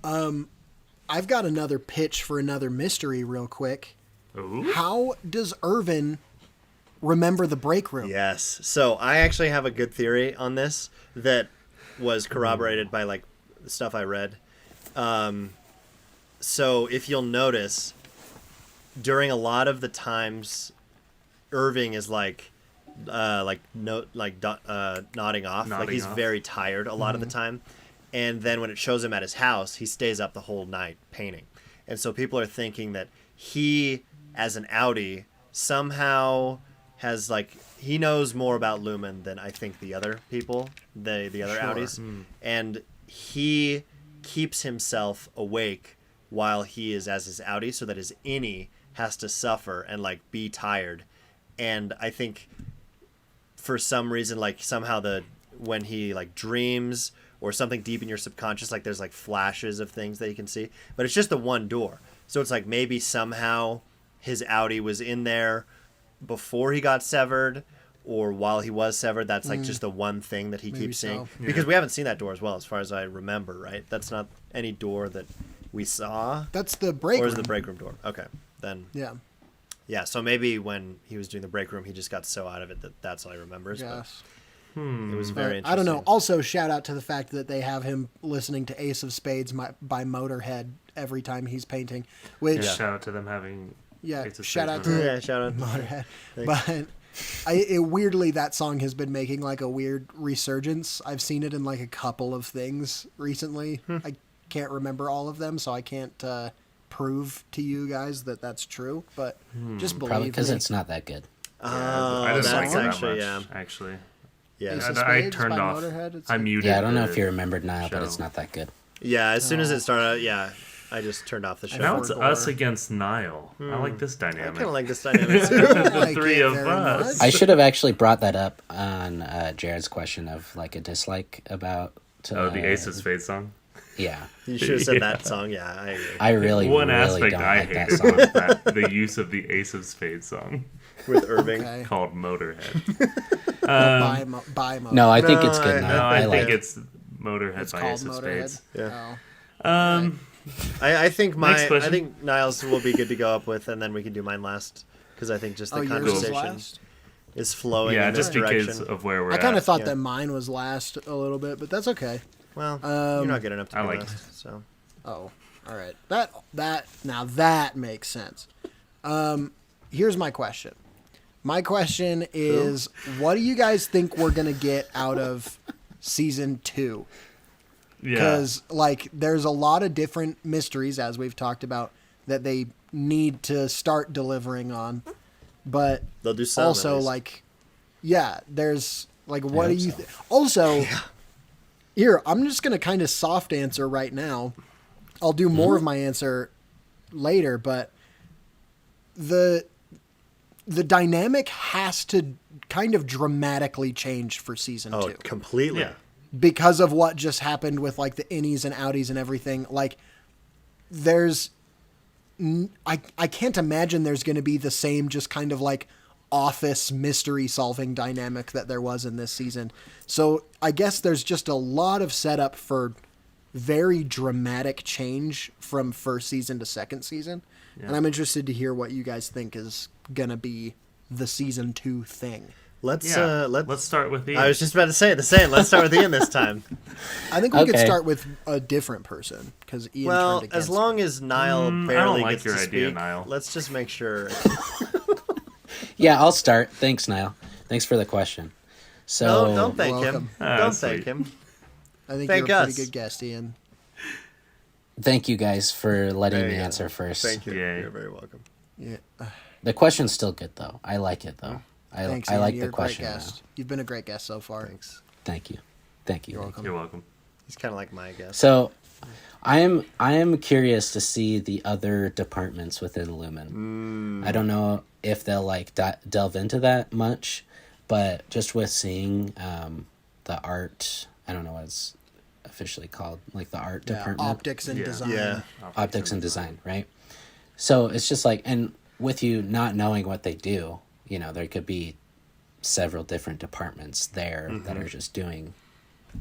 I've got another pitch for another mystery real quick. Ooh. How does Irvin remember the break room? Yes. So I actually have a good theory on this that was corroborated by like the stuff I read. So if you'll notice, during a lot of the times, Irving is nodding off. Like Nodding he's off. very tired a lot of the time. And then when it shows him at his house, he stays up the whole night painting. And so people are thinking that he, as an outie, somehow has like he knows more about Lumen than I think the other people, the other Sure. outies, and he keeps himself awake while he is as his outie, so that his innie has to suffer and like be tired. And I think for some reason, like somehow when he like dreams or something deep in your subconscious, like there's like flashes of things that you can see, but it's just the one door. So it's like maybe somehow his outie was in there before he got severed, or while he was severed. That's like just the one thing that he Maybe keeps seeing. so. Because we haven't seen that door as well, as far as I remember, right? That's not any door that we saw. That's the break Or room. is it the break room door? Okay, then Yeah. yeah. So maybe when he was doing the break room, he just got so out of it that that's all he remembers. Yes. But it was But very interesting. I don't know. Also, shout out to the fact that they have him listening to Ace of Spades by Motorhead every time he's painting. Which, Shout out to them having. yeah, Ace of shout out Spades to Yeah, shout out. Motorhead. But weirdly, that song has been making like a weird resurgence. I've seen it in like a couple of things recently. I can't remember all of them, so I can't prove to you guys that that's true. But just believe Probably because me. it's not that good. Oh, I didn't like that's it that actually much, yeah. actually. Yeah. Ace of I Spades turned by off. Motorhead, it's I like- muted. Yeah, I don't know the if you remembered Niall, but it's show. not that good. Yeah, as soon as it started, yeah, I just turned off the show. Now Or it's gore. us against Niall. I like this I dynamic. kind of like this dynamic too. the like three it of very us. much. I should have actually brought that up on Jared's question of like a dislike about. Oh, the Ace of Spades song. Yeah, You should have said Yeah. that song. Yeah, I agree. I really, One really aspect don't I like that hated song. was that the use of the Ace of Spades song With Irving. Okay. called Motorhead. By Motorhead. No, I think it's No, good. I- Niall. No, I I think like it. it's Motorhead It's by called Ace of Motorhead. Spades. Yeah. Oh. I think Next question. I think Niles will be good to go up with, and then we can do mine last, because I think just the Oh, yours was conversation last? is flowing Yeah, in this just because direction. of where we're I kind at. of thought yeah. that mine was last a little bit, but that's okay. Well, you're not good enough to I be like last, so. Oh, all right. Now that makes sense. Here's my question. My question is, what do you guys think we're gonna get out of season 2? Yeah. Because like, there's a lot of different mysteries, as we've talked about, that they need to start delivering on. But They'll do some. at also, least. like, yeah, there's like, what do hope you? so. Also, here I'm just gonna kind of soft answer right now. I'll do more of my answer later, but the dynamic has to kind of dramatically change for season Oh, 2 completely. Yeah. because of what just happened with like the innies and outies and everything. Like, there's I can't imagine there's going to be the same just kind of like office mystery solving dynamic that there was in this season. So I guess there's just a lot of setup for very dramatic change from first season to second season. Yeah. And I'm interested to hear what you guys think is going to be the season 2 thing. Let's start with Ian. I was just about to say the same. Let's start with Ian this time. I think we could Okay. start with a different person because Ian Well, turned against as long as Niall barely like gets your to idea, speak, Niall. let's just make sure. Yeah, I'll start. Thanks, Niall. Thanks for the question. So, No, don't thank Welcome. him. Don't sweet. thank him. I think Thank you're a us. pretty good guest, Ian. thank you guys for letting There me you go. answer first. Thank you. Yay. You're very welcome. Yeah. The question's still good, though. I like it, though. Thanks, I Ian. like You're the a great question. guest. You've been a great guest so far. Thanks. Thank you. Thank you. You're welcome. You're welcome. He's kind of like my guest. So, I am curious to see the other departments within Lumen. I don't know if they'll like delve into that much, but just with seeing the art, I don't know what it's officially called, like the art Yeah, department, optics and Yeah. design. Yeah. optics and design, right? So it's just like, and with you not knowing what they do, you know, there could be several different departments there that are just doing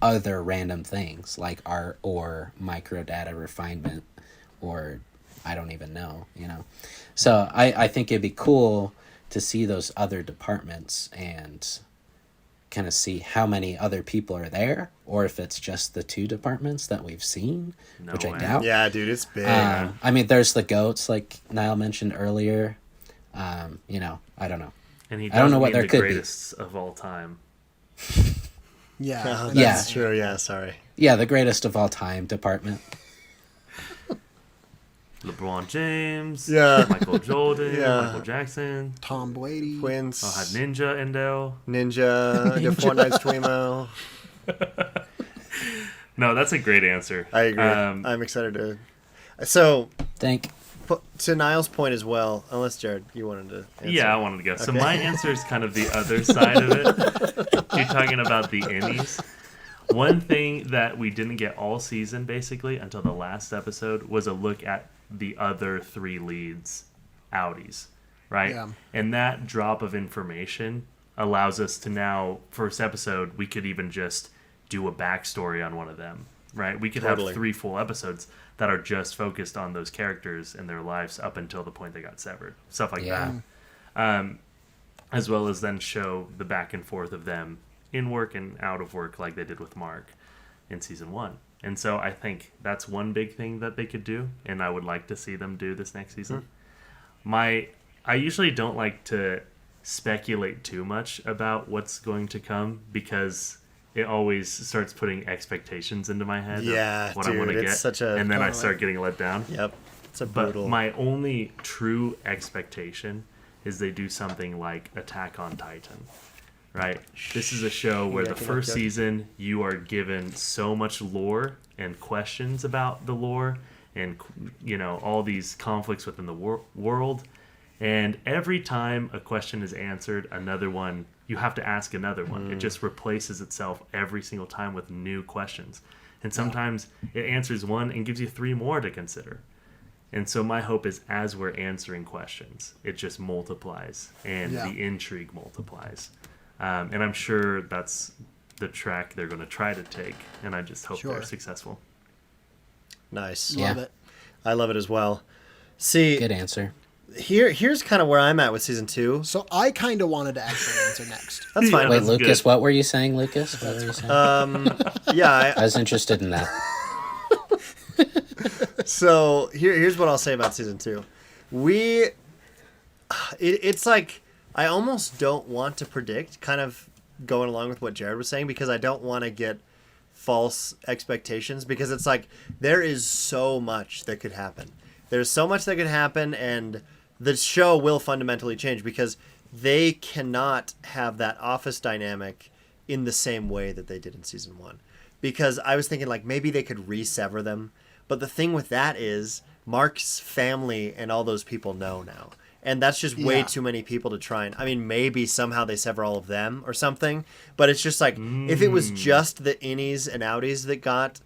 other random things like art or micro data refinement, or I don't even know, you know. So I think it'd be cool to see those other departments and kind of see how many other people are there, or if it's just the 2 departments that we've seen, No which I way. doubt. Yeah, dude, it's big. I mean, there's the goats, like Niall mentioned earlier. You know, I don't know. And he I don't know doesn't what mean there the could be. greatest of all time. Yeah. Oh, and Yeah. that's true. Yeah, sorry. Yeah, the greatest of all time department. LeBron James. Yeah. Michael Jordan. Yeah. Michael Jackson. Tom Brady. Twins. I had Ninja in there. Ninja. The Fortnite's Twemo. No, that's a great answer. I agree. I'm excited to. So, to Niall's point as well, unless Jared, you wanted to answer. Yeah, I wanted to go. So Okay. my answer is kind of the other side of it. You're talking about the innies. One thing that we didn't get all season, basically, until the last episode, was a look at the other 3 leads, Audis, right? Yeah. And that drop of information allows us to now, first episode, we could even just do a backstory on one of them, right? We could Totally. have 3 full episodes that are just focused on those characters and their lives up until the point they got severed, stuff like Yeah. that. As well as then show the back and forth of them in work and out of work, like they did with Mark in season 1. And so I think that's one big thing that they could do, and I would like to see them do this next season. I usually don't like to speculate too much about what's going to come, because it always starts putting expectations into my head Yeah, of what dude, I want to it's get, such a- and then I Totally. start getting let down. Yep. It's a But brutal. my only true expectation is they do something like Attack on Titan, right? This is a show where the Yucky, first yucky. season you are given so much lore and questions about the lore, and you know, all these conflicts within the world, and every time a question is answered, another one, you have to ask another one. It just replaces itself every single time with new questions, and sometimes it answers one and gives you 3 more to consider. And so my hope is, as we're answering questions, it just multiplies, and Yeah. the intrigue multiplies. And I'm sure that's the track they're going to try to take, and I just hope Sure. they're successful. Nice. Yeah. Love it. I love it as well. See, Good answer. here's kind of where I'm at with season 2. So I kind of wanted to actually answer next. That's fine. Yeah. Wait, That's Lucas, good. what were you saying, Lucas? What were you saying? Yeah. I was interested in that. So here's what I'll say about season 2. It's like I almost don't want to predict, kind of going along with what Jared was saying, because I don't want to get false expectations, because it's like there is so much that could happen. There's so much that could happen, and the show will fundamentally change, because they cannot have that office dynamic in the same way that they did in season 1. Because I was thinking like maybe they could re-sever them. But the thing with that is Mark's family and all those people know now. And that's just way Yeah. too many people to try and... I mean, maybe somehow they sever all of them or something. But it's just like, if it was just the innies and outies that got,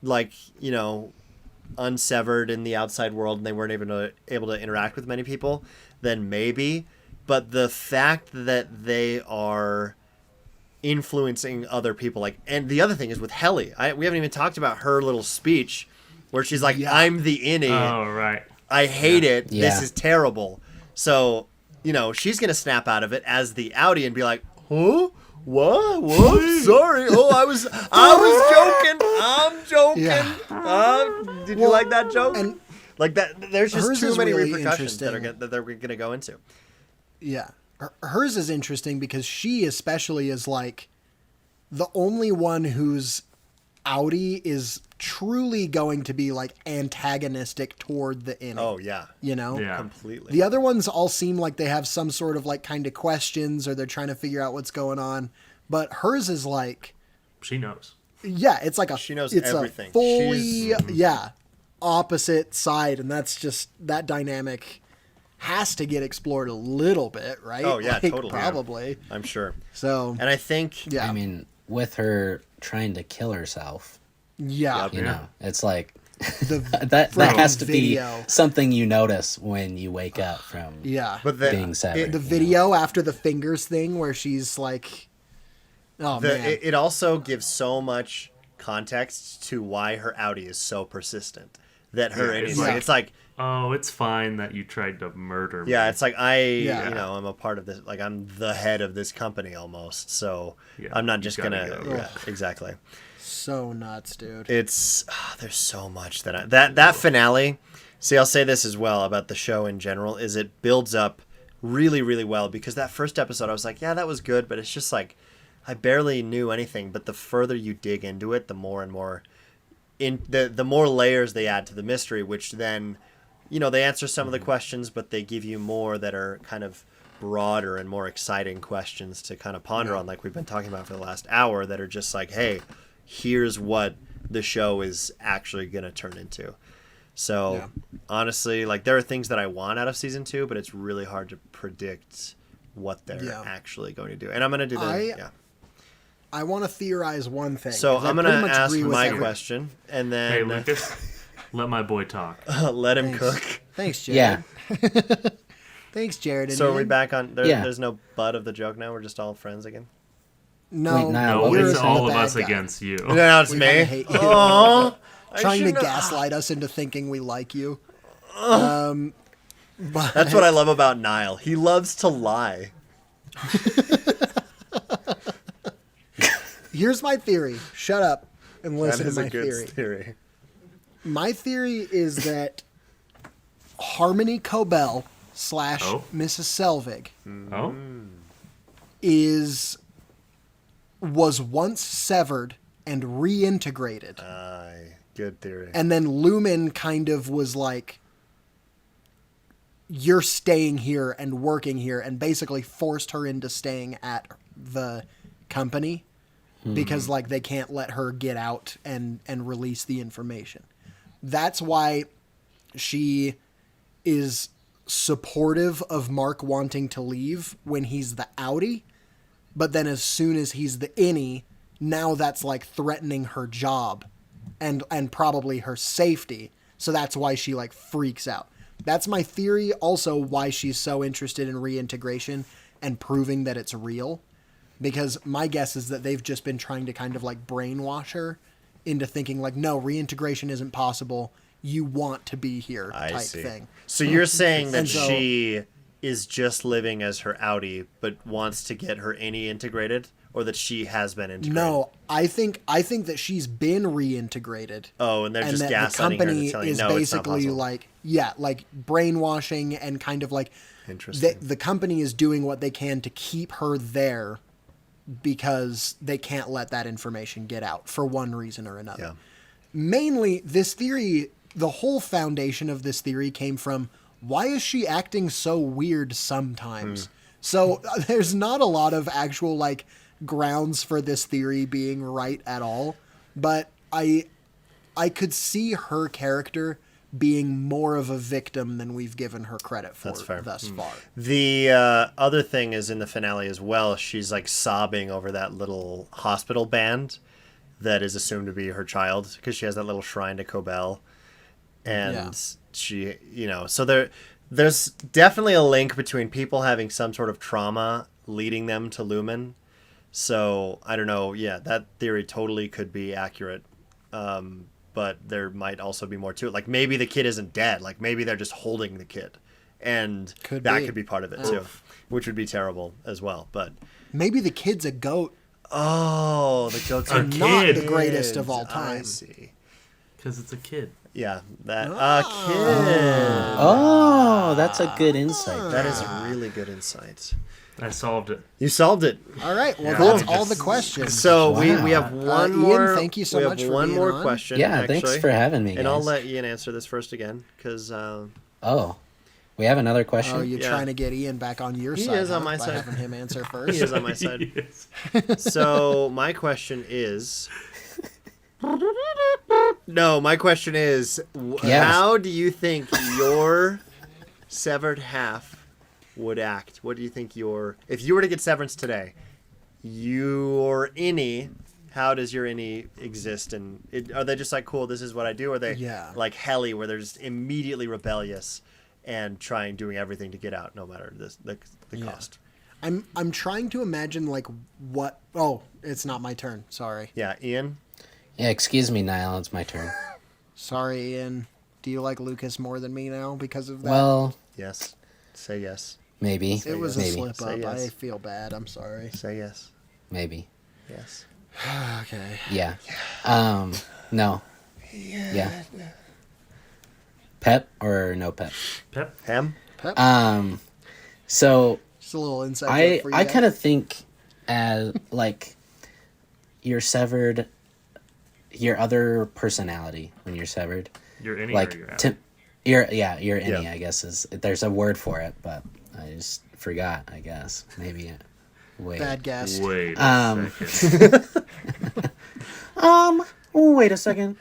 like, you know, unsevered in the outside world and they weren't able to interact with many people, then maybe. But the fact that they are influencing other people, like, and the other thing is with Helly, we haven't even talked about her little speech where she's like, Yeah. I'm the innie. Oh, right. I hate it. Yeah. This is terrible. So, you know, she's going to snap out of it as the outie and be like, huh? What? Sorry. Oh, I was joking. I'm joking. Did you like that joke? And like that, there's just hers too is many really repercussions that interesting. they're going to go into. Yeah. Hers is interesting because she especially is like the only one whose outie is truly going to be like antagonistic toward the innie. Oh, yeah. You know? Yeah. Completely. The other ones all seem like they have some sort of like kind of questions or they're trying to figure out what's going on. But hers is like, She knows. yeah, it's like She knows it's everything. a fully, opposite side. And that's just, that dynamic has to get explored a little bit, right? Oh, yeah, Like, totally. Probably. I'm sure. So, And I think... yeah. I mean, with her trying to kill herself, Yeah. Yep. you know, it's like The that has to video. be something you notice when you wake up from Yeah. But being severed. The video after the fingers thing where she's like, oh, man. it also gives so much context to why her outie is so persistent. That her... Yeah, it's like Oh, it's fine that you tried to murder me. yeah, it's like Yeah. you know, I'm a part of this. Like I'm the head of this company almost. So Yeah, I'm not you just gotta gonna. go. Yeah, exactly. So nuts, dude. It's there's so much that finale. See, I'll say this as well about the show in general is it builds up really, really well because that first episode I was like, yeah, that was good, but it's just like I barely knew anything. But the further you dig into it, the more and more the more layers they add to the mystery, which then, you know, they answer some of the questions, but they give you more that are kind of broader and more exciting questions to kind of ponder on, like we've been talking about for the last hour, that are just like, hey, here's what the show is actually going to turn into. So honestly, like there are things that I want out of season 2, but it's really hard to predict what they're actually going to do. And I'm going to do I want to theorize one thing. So 'cause I I'm going pretty to much ask agree with my every- question and then Hey, Lucas, let my boy talk. let him Thanks. cook. Thanks, Jared. yeah, Thanks, Jared. So are we Anything? back on? Yeah. There's no butt of the joke now. We're just all friends again. No, Wait, No, what you're it's was the all of bad us guy. against you. No, it's We me. kinda hate you. Aww. Trying to gaslight us into thinking we like you. But That's what I love about Niall. He loves to lie. here's my theory. Shut up and That listen is to my a good theory. theory. My theory is that Harmony Cobell / Oh. Mrs. Selvig Oh, was once severed and reintegrated. Aye, good theory. And then Lumen kind of was like, you're staying here and working here, and basically forced her into staying at the company because like they can't let her get out and release the information. That's why she is supportive of Mark wanting to leave when he's the outie, but then as soon as he's the innie, now that's like threatening her job and probably her safety. So that's why she like freaks out. That's my theory. Also why she's so interested in reintegration and proving that it's real. Because my guess is that they've just been trying to kind of like brainwash her into thinking like, no, reintegration isn't possible. You want to be here I type see. thing. So you're saying that And so- she is just living as her outie, but wants to get her innie integrated, or that she has been integrated? No, I think that she's been reintegrated. Oh, and they're And just that the gaslighting her company to tell you, is no, it's not basically possible. like, like brainwashing and kind of like Interesting. the company is doing what they can to keep her there because they can't let that information get out for one reason or another. Yeah. Mainly, this theory, the whole foundation of this theory came from, why is she acting so weird sometimes? So there's not a lot of actual like grounds for this theory being right at all, but I could see her character being more of a victim than we've given her credit for That's fair. thus far. The other thing is in the finale as well, she's like sobbing over that little hospital band that is assumed to be her child because she has that little shrine to Cobell. and Yeah. she, so there's definitely a link between people having some sort of trauma leading them to Lumen. So I don't know. Yeah, that theory totally could be accurate. But there might also be more to it. Like maybe the kid isn't dead. Like maybe they're just holding the kid, and Could that be. could be part of it too, which would be terrible as well. But Maybe the kid's a goat. the goat's A Not kid. the greatest of all I time. see. Because it's a kid. Yeah, that a kid. Oh, that's a good insight. That is really good insight. I solved it. You solved it. All right. Well, Yeah. that's all the questions. So we Wow. have one Ian, more. thank you so we much have for one being more on. question. Yeah, actually, thanks for having me, And I'll guys. let Ian answer this first again because Oh, we have another question? Oh, you're Yeah. trying to get Ian back on your He side. is on huh, my by side. having him answer he first. is on my side. Yes. So my question is. No, my question is, Yes. how do you think your severed half would act? What do you think if you were to get severance today, your innie, how does your innie exist? And are they just like, cool, this is what I do? Or are they Yeah. like Helly, where they're just immediately rebellious and doing everything to get out, no matter the Yeah. cost? I'm trying to imagine like what. Oh, it's not my turn. Sorry. Yeah, Ian? Yeah, excuse me, Niall. It's my turn. Sorry, Ian. Do you like Lucas more than me now because of that? Well, Yes. Say yes. maybe. it was a maybe. slip Say up. yes. I feel bad. I'm sorry. Say yes. Maybe. Yes. Okay. Yeah. No. Yeah. Pep or no pep? Pep? Ham? Pep. So Just a little insight. I for you I guys. kind of think as like you're severed, your other personality when you're severed, You're in like or you're out? you're innie, Yeah. I guess is there's a word for it, but I just forgot. I guess maybe. Wait. Bad guess. Wait a Um, second. Wait a second.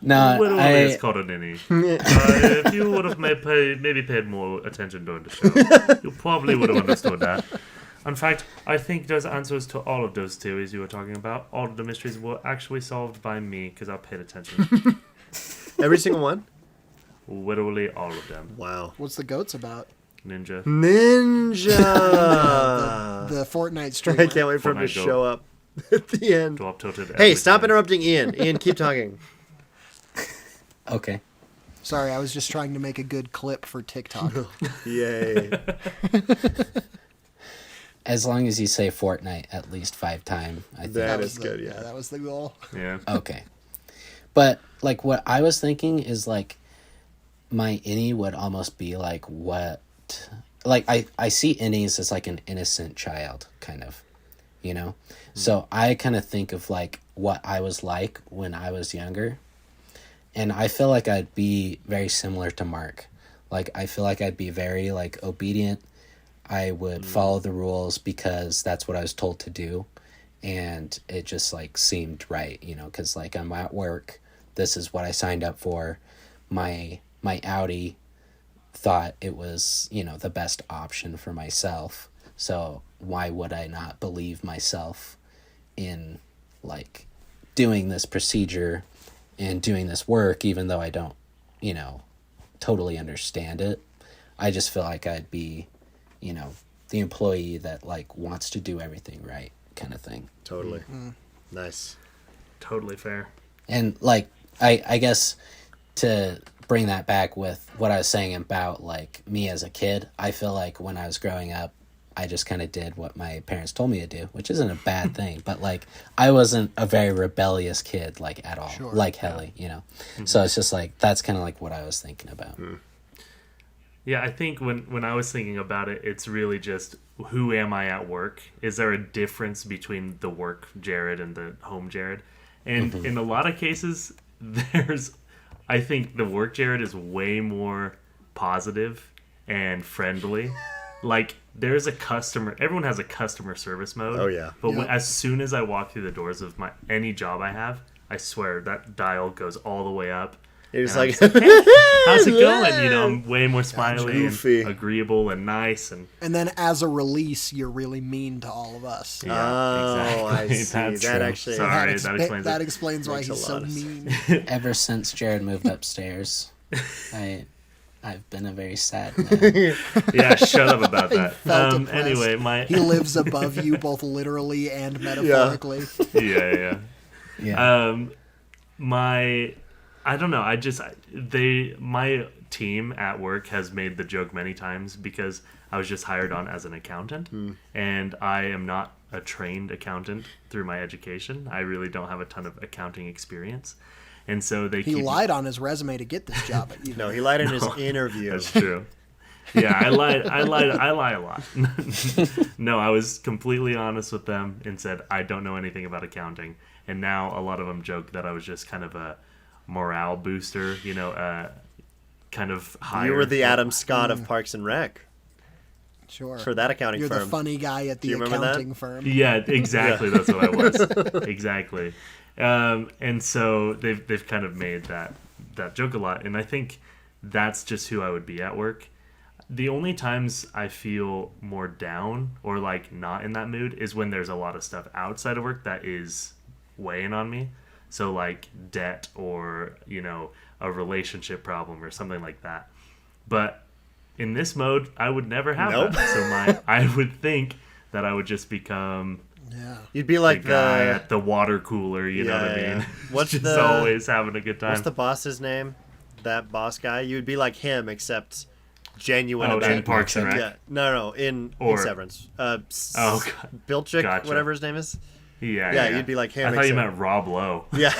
No, Literally, it's called an innie. If you would have maybe paid more attention during the show, you probably would have understood that. In fact, I think there's answers to all of those theories you were talking about. All of the mysteries were actually solved by me because I paid attention. Every single one? Literally all of them. Wow. What's the goats about? Ninja. Ninja! The Fortnite streamer. I can't wait for him to Fortnite goat. show up at the end. Drop tilted. Hey, every stop time. interrupting Ian. Ian, keep talking. Okay. Sorry, I was just trying to make a good clip for TikTok. Yay. As long as you say Fortnite at least 5 times, I think. That was is good, yeah. That was the goal. Yeah. Okay. But like what I was thinking is like my innie would almost be like what like I see innies as like an innocent child kind of, you know? So I kind of think of like what I was like when I was younger. And I feel like I'd be very similar to Mark. Like I feel like I'd be very like obedient. I would follow the rules because that's what I was told to do. And it just like seemed right, you know, because like I'm at work. This is what I signed up for. My Audi thought it was, you know, the best option for myself. So why would I not believe myself in like doing this procedure and doing this work, even though I don't, you know, totally understand it? I just feel like I'd be, you know, the employee that like wants to do everything right kind of thing. Totally. Nice. Totally fair. And like I guess to bring that back with what I was saying about like me as a kid, I feel like when I was growing up, I just kind of did what my parents told me to do, which isn't a bad thing, but like I wasn't a very rebellious kid like at all, Sure. like Helly, you know. So it's just like that's kind of like what I was thinking about. Yeah, I think when I was thinking about it, it's really just who am I at work? Is there a difference between the work Jared and the home Jared? And in a lot of cases, I think the work Jared is way more positive and friendly. Like there's a everyone has a customer service mode. Oh, yeah. But Yep. as soon as I walk through the doors of any job I have, I swear that dial goes all the way up. You're just And like, I'm hey, how's it going? You know, I'm way more smiley goofy. and agreeable and nice and And then as a release, you're really mean to all of us. yeah, oh, I exactly. see. That's That true. actually. Sorry, that explains that it. explains why Makes a he's so lot of mean. Ever since Jared moved upstairs, I've been a very sad man. Yeah, shut up about that. felt oppressed. Anyway, He lives above you both literally and metaphorically. yeah. Yeah. I don't know. My team at work has made the joke many times because I was just hired on as an accountant, and I am not a trained accountant through my education. I really don't have a ton of accounting experience, and so they He keep lied on his resume to get this job. No, he lied in his interview. That's true. Yeah, I lie a lot. No, I was completely honest with them and said I don't know anything about accounting. And now a lot of them joke that I was just kind of a morale booster, you know, kind of higher. You were the Adam Scott of Parks and Rec Sure. for that accounting You're firm. the funny guy at Do the you remember accounting that? firm. Yeah, exactly. That's what I was. Exactly. And so they've kind of made that joke a lot, and I think that's just who I would be at work. The only times I feel more down or like not in that mood is when there's a lot of stuff outside of work that is weighing on me. So like debt or, you know, a relationship problem or something like that. But in this mode, I would never have Nope. that. So I would think that I would just become Yeah. You'd be the like guy at the water cooler, you know what I Yeah, mean? yeah. What's just the- always having a good time. What's the boss's name? That boss guy? You'd be like him, except genuine Oh, about in Parks and Rec. Yeah, no, in Or- Severance. Oh, God. Bilchik, Gotcha. whatever his name is. Yeah, Yeah, you'd be like him, I thought you except- meant Rob Lowe. Yeah,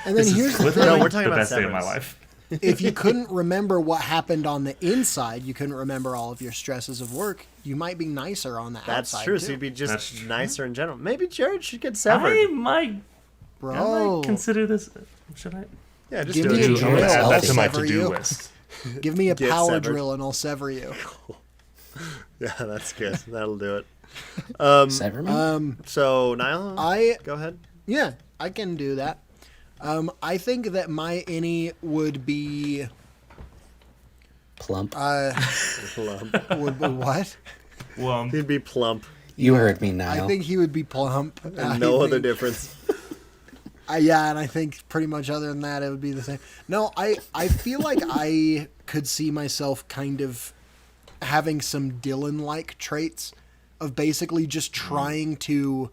And then This here's is the literally thing. we're talking the about best day of my Severance. life. If you couldn't remember what happened on the inside, you couldn't remember all of your stresses of work, you might be nicer on the that's outside. true. Too. So you'd be That's just true. nicer in general. Maybe Jared should get severed. I might Bro, consider this. Should I? Yeah, just Give do me it. a I'm gonna drill, add I'll that to my sever to-do you. list. give me a Get power severed. drill and I'll sever you. Yeah, that's good. That'll do it. Severman? So Niall, go ahead. Yeah, I can do that. I think that my innie would be Plump. Plump. would be what? Well, He'd be plump. You heard me, Niall. I think he would be plump. I No other think- difference. Yeah, and I think pretty much other than that, it would be the same. No, I feel like I could see myself kind of having some Dylan-like traits of basically just trying to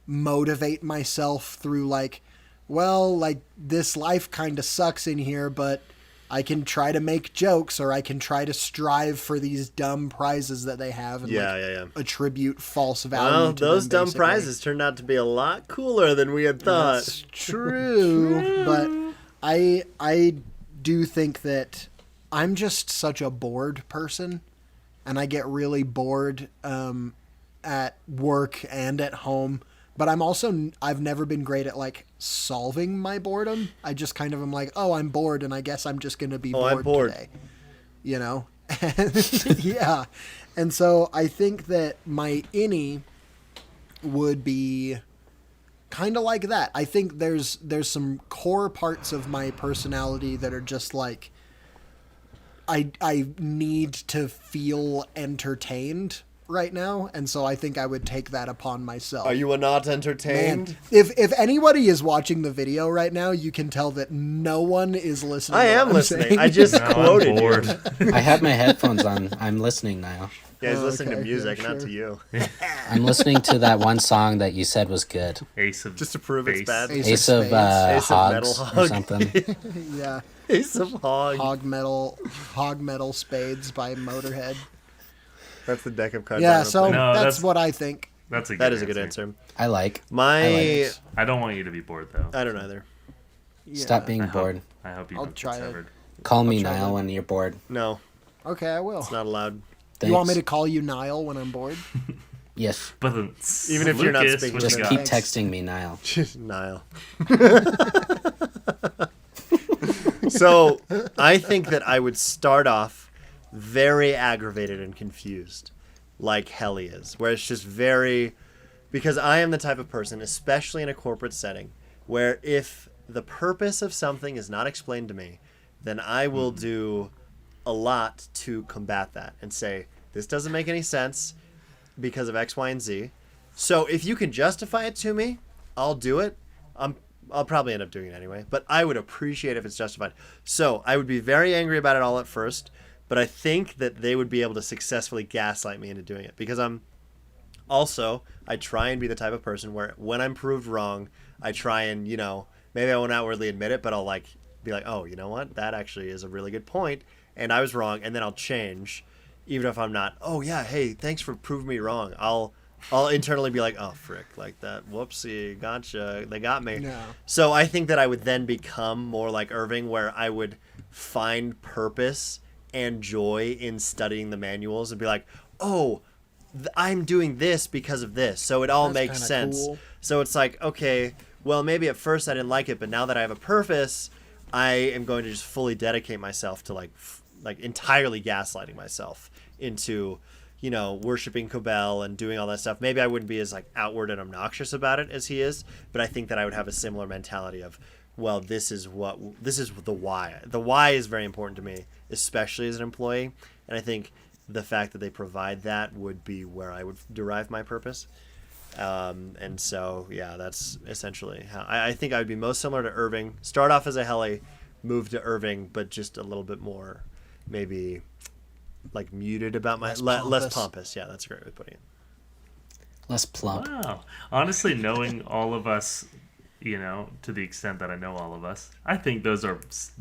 motivate myself through like, well, like this life kind of sucks in here, but I can try to make jokes or I can try to strive for these dumb prizes that they have and Yeah, like, yeah, yeah. attribute false value Well, to those them, dumb basically. prizes turned out to be a lot cooler than we had thought. That's true, but I do think that I'm just such a bored person, and I get really bored at work and at home. But I've never been great at like solving my boredom. I just kind of am like, oh, I'm bored, and I guess I'm just gonna be I'm bored, bored. today, you know? Yeah, and so I think that my innie would be kind of like that. I think there's some core parts of my personality that are just like I need to feel entertained right now, and so I think I would take that upon myself. Are you not entertained? Man, if anybody is watching the video right now, you can tell that no one is listening. I to am what I'm listening. saying. I just now quoted I'm you. bored. I have my headphones on. I'm listening, Niall. Yeah, he's Oh, listening to okay, music, yeah, not sure. to you. I'm listening to that one song that you said was good. Ace of Just to prove it's Base. bad. Ace Ace of of Ace of Metal Hogs or Hog. something. Yeah, Ace of Hog. hog metal spades by Motorhead. That's the deck of cards. Yeah, I wanna so play. No, that's that's- what I think. That's a good That is a good answer. I like. My, I like it. I don't want you to be bored though. I don't either. Yeah. Stop being I hope- bored. I hope you I'll don't get try it. severed. Call me try Niall that. when you're bored. No, Okay, I will. it's not allowed. You want me to Thanks. call you Niall when I'm bored? Yes. But then, Even if you're not Lucas, speaking what Just you keep got? Thanks. texting me, Niall. Niall. So I think that I would start off very aggravated and confused, like Helly is, where it's just very, because I am the type of person, especially in a corporate setting, where if the purpose of something is not explained to me, then I will do a lot to combat that and say, this doesn't make any sense because of X, Y, and Z. So if you can justify it to me, I'll do it. I'll probably end up doing it anyway, but I would appreciate if it's justified. So I would be very angry about it all at first, but I think that they would be able to successfully gaslight me into doing it, because I try and be the type of person where when I'm proved wrong, I try and, maybe I won't outwardly admit it, but I'll be like, oh, you know what? That actually is a really good point, and I was wrong, and then I'll change, even if I'm not, oh yeah, hey, thanks for proving me wrong. I'll internally be like, oh, frick, like that. Whoopsie, gotcha. They got me. No. So I think that I would then become more like Irving, where I would find purpose and joy in studying the manuals and be like, oh, I'm doing this because of this. So it all That's makes kinda sense. cool. So it's like, okay, well, maybe at first I didn't like it, but now that I have a purpose, I am going to just fully dedicate myself to like entirely gaslighting myself into worshiping Cobell and doing all that stuff. Maybe I wouldn't be as like outward and obnoxious about it as he is, but I think that I would have a similar mentality of, well, this is the why. The why is very important to me, especially as an employee, and I think the fact that they provide that would be where I would derive my purpose. And so, yeah, that's essentially how I think I would be most similar to Irving. Start off as a heli, move to Irving, but just a little bit more, maybe like muted about my less pompous. Yeah, that's a great way of putting it. Less plump. Wow. Honestly, knowing all of us, to the extent that I know all of us, I think those are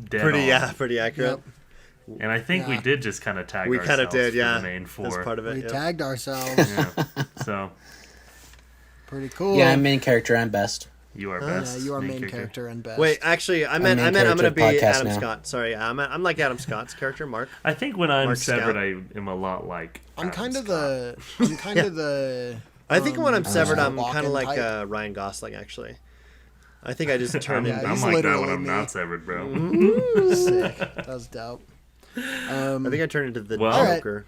dead on. Pretty accurate. Yep. And I think we did just kind of tag We ourselves kind of did, for yeah. the main four. That's part of it. We yeah. tagged ourselves. Yeah. So Pretty cool. Yeah, I'm main character. I'm best. you are Yeah, best. you are main character and best. Wait, actually, I meant main I'm character gonna be podcast Adam now. Scott. Sorry, I'm like Adam Scott's character, Mark. I think when I'm Mark severed, Scout. I am a lot like. I'm Adam kind of Scott. the. I think when I'm severed, I'm walk-in kind of like type. Ryan Gosling. Actually, I think I just turned I'm, into. Yeah, I'm he's like that when literally I'm me. not severed, bro. Sick. That was dope. I think I turned into the Well- Joker.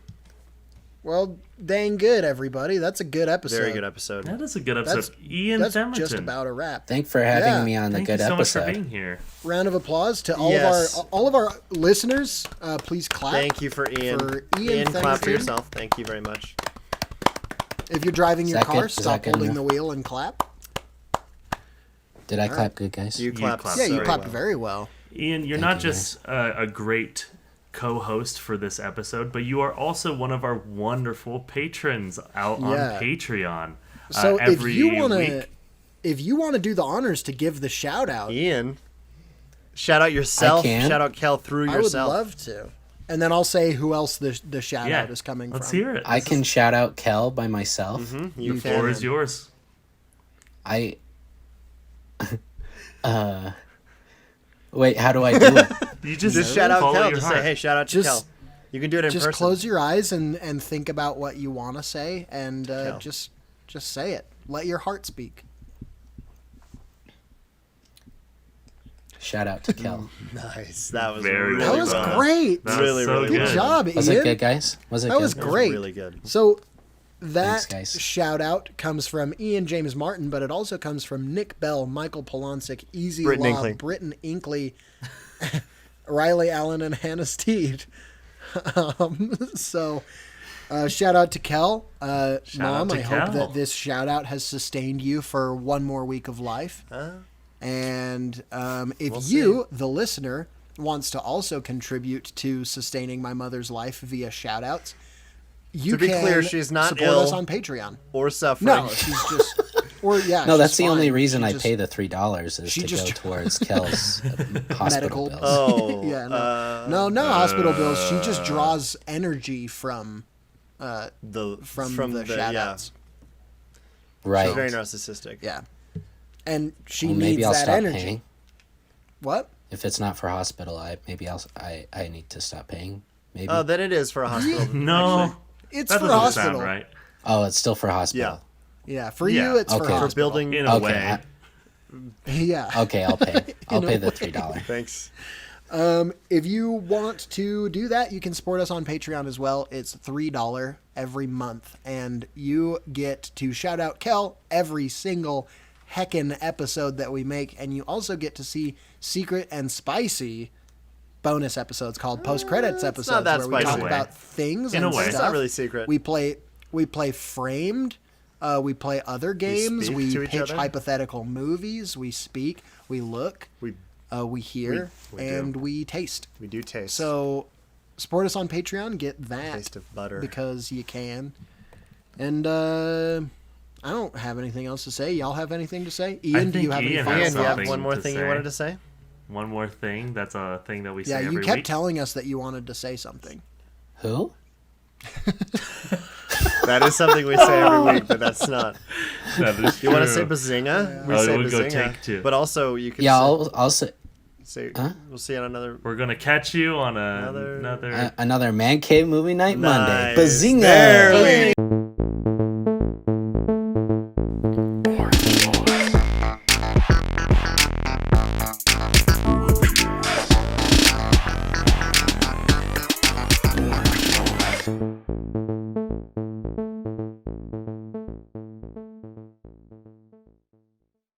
Well, dang good, everybody. That's a good episode. Very good episode. That is a good episode. That's, Ian that's Themerton. just about a wrap. Thanks for having Yeah. me on the Thank good you so much for episode. being here. Round of applause to all Yes. of our listeners. Please clap. Thank you for Ian. For Ian clap for Themerton. yourself. Thank you very much. If you're driving your Second, car, is that stop good holding the enough? wheel and clap. Did I clap good, guys? You clapped. clapped Yeah, you very clapped well. very well. Ian, you're Thank not you, just a great co-host for this episode, but you are also one of our wonderful patrons out on Yeah. Patreon. So if every you want to, week. if you want to do the honors to give the shout out, Ian, shout out yourself. I can. Shout out Kel through I would yourself. love to. And then I'll say who else the shout Yeah, out is coming let's from. hear it. I can shout out Kel by myself. You The floor can. is yours. I. Wait, how do I do it? You just, Just shout out follow Kel. your Just heart. say, hey, shout out to Just- Kel. You can do it in Just person. close your eyes and think about what you want to say, and Kel. just say it. Let your heart speak. Shout out to Kel. Nice. That was Very really That was well. great. That Really, was so really good. Good job, Was Ian. it good, guys? Was it That good? was That was great. really good. So that Thanks, guys. shout out comes from Ian James Martin, but it also comes from Nick Bell, Michael Polonsic, Easy Britton Law, Inkley. Britton Inkley, Riley Allen, and Hannah Steed. So shout out to Kel. out Mom, to I hope Kel. that this shout out has sustained you for one more week of life. And if We'll you, the listener, wants to also contribute to sustaining my mother's life via shout outs, you To be can clear, she's not support ill. us on Patreon. Or suffering. No, she's just, or yeah. No, that's she's the only fine. reason She I just- pay the $3 is she to just- go towards Kel's hospital Medical- bills. Oh. Yeah, no hospital bills. She just draws energy from the the shout outs. Right. She's very narcissistic. Yeah, and she Well, needs maybe I'll that stop energy. paying. What? If it's not for hospital, I need to stop paying. Maybe. Oh, then it is for a hospital. No, actually. It's that for doesn't hospital. sound right. Oh, it's still for hospital. Yeah, for Yeah. you, it's for Okay. hospital. For building. In a Okay. way. Yeah. Okay, I'll pay. I'll know pay the what? $3. Thanks. If you want to do that, you can support us on Patreon as well. It's $3 every month, and you get to shout out Kel every single heckin' episode that we make, and you also get to see secret and spicy bonus episodes called post-credits episodes not that where we talk spicy. about things In and a way. stuff. It's not really secret. We play Framed. We play other games. speak We to each pitch other. hypothetical movies. We speak. We look. We hear. we do. and we taste. We do taste. So support us on Patreon. Get that Taste of butter. because you can. And I don't have anything else to say. Y'all have anything to say? Ian, do think you have any Ian final has Ian, you have something one more to thing you say. wanted to say? One more thing. That's a thing that we say Yeah, every you kept week. telling us that you wanted to say something. Who? That is something we say every week, but that's not. That is You want to say true. bazinga? We Oh, say we'll go bazinga. take two. But also, you can Yeah, I'll say say Huh? we'll see on another. We're gonna catch you on Another- another another Man Cave Movie Night Monday. Nice. Bazinga! There we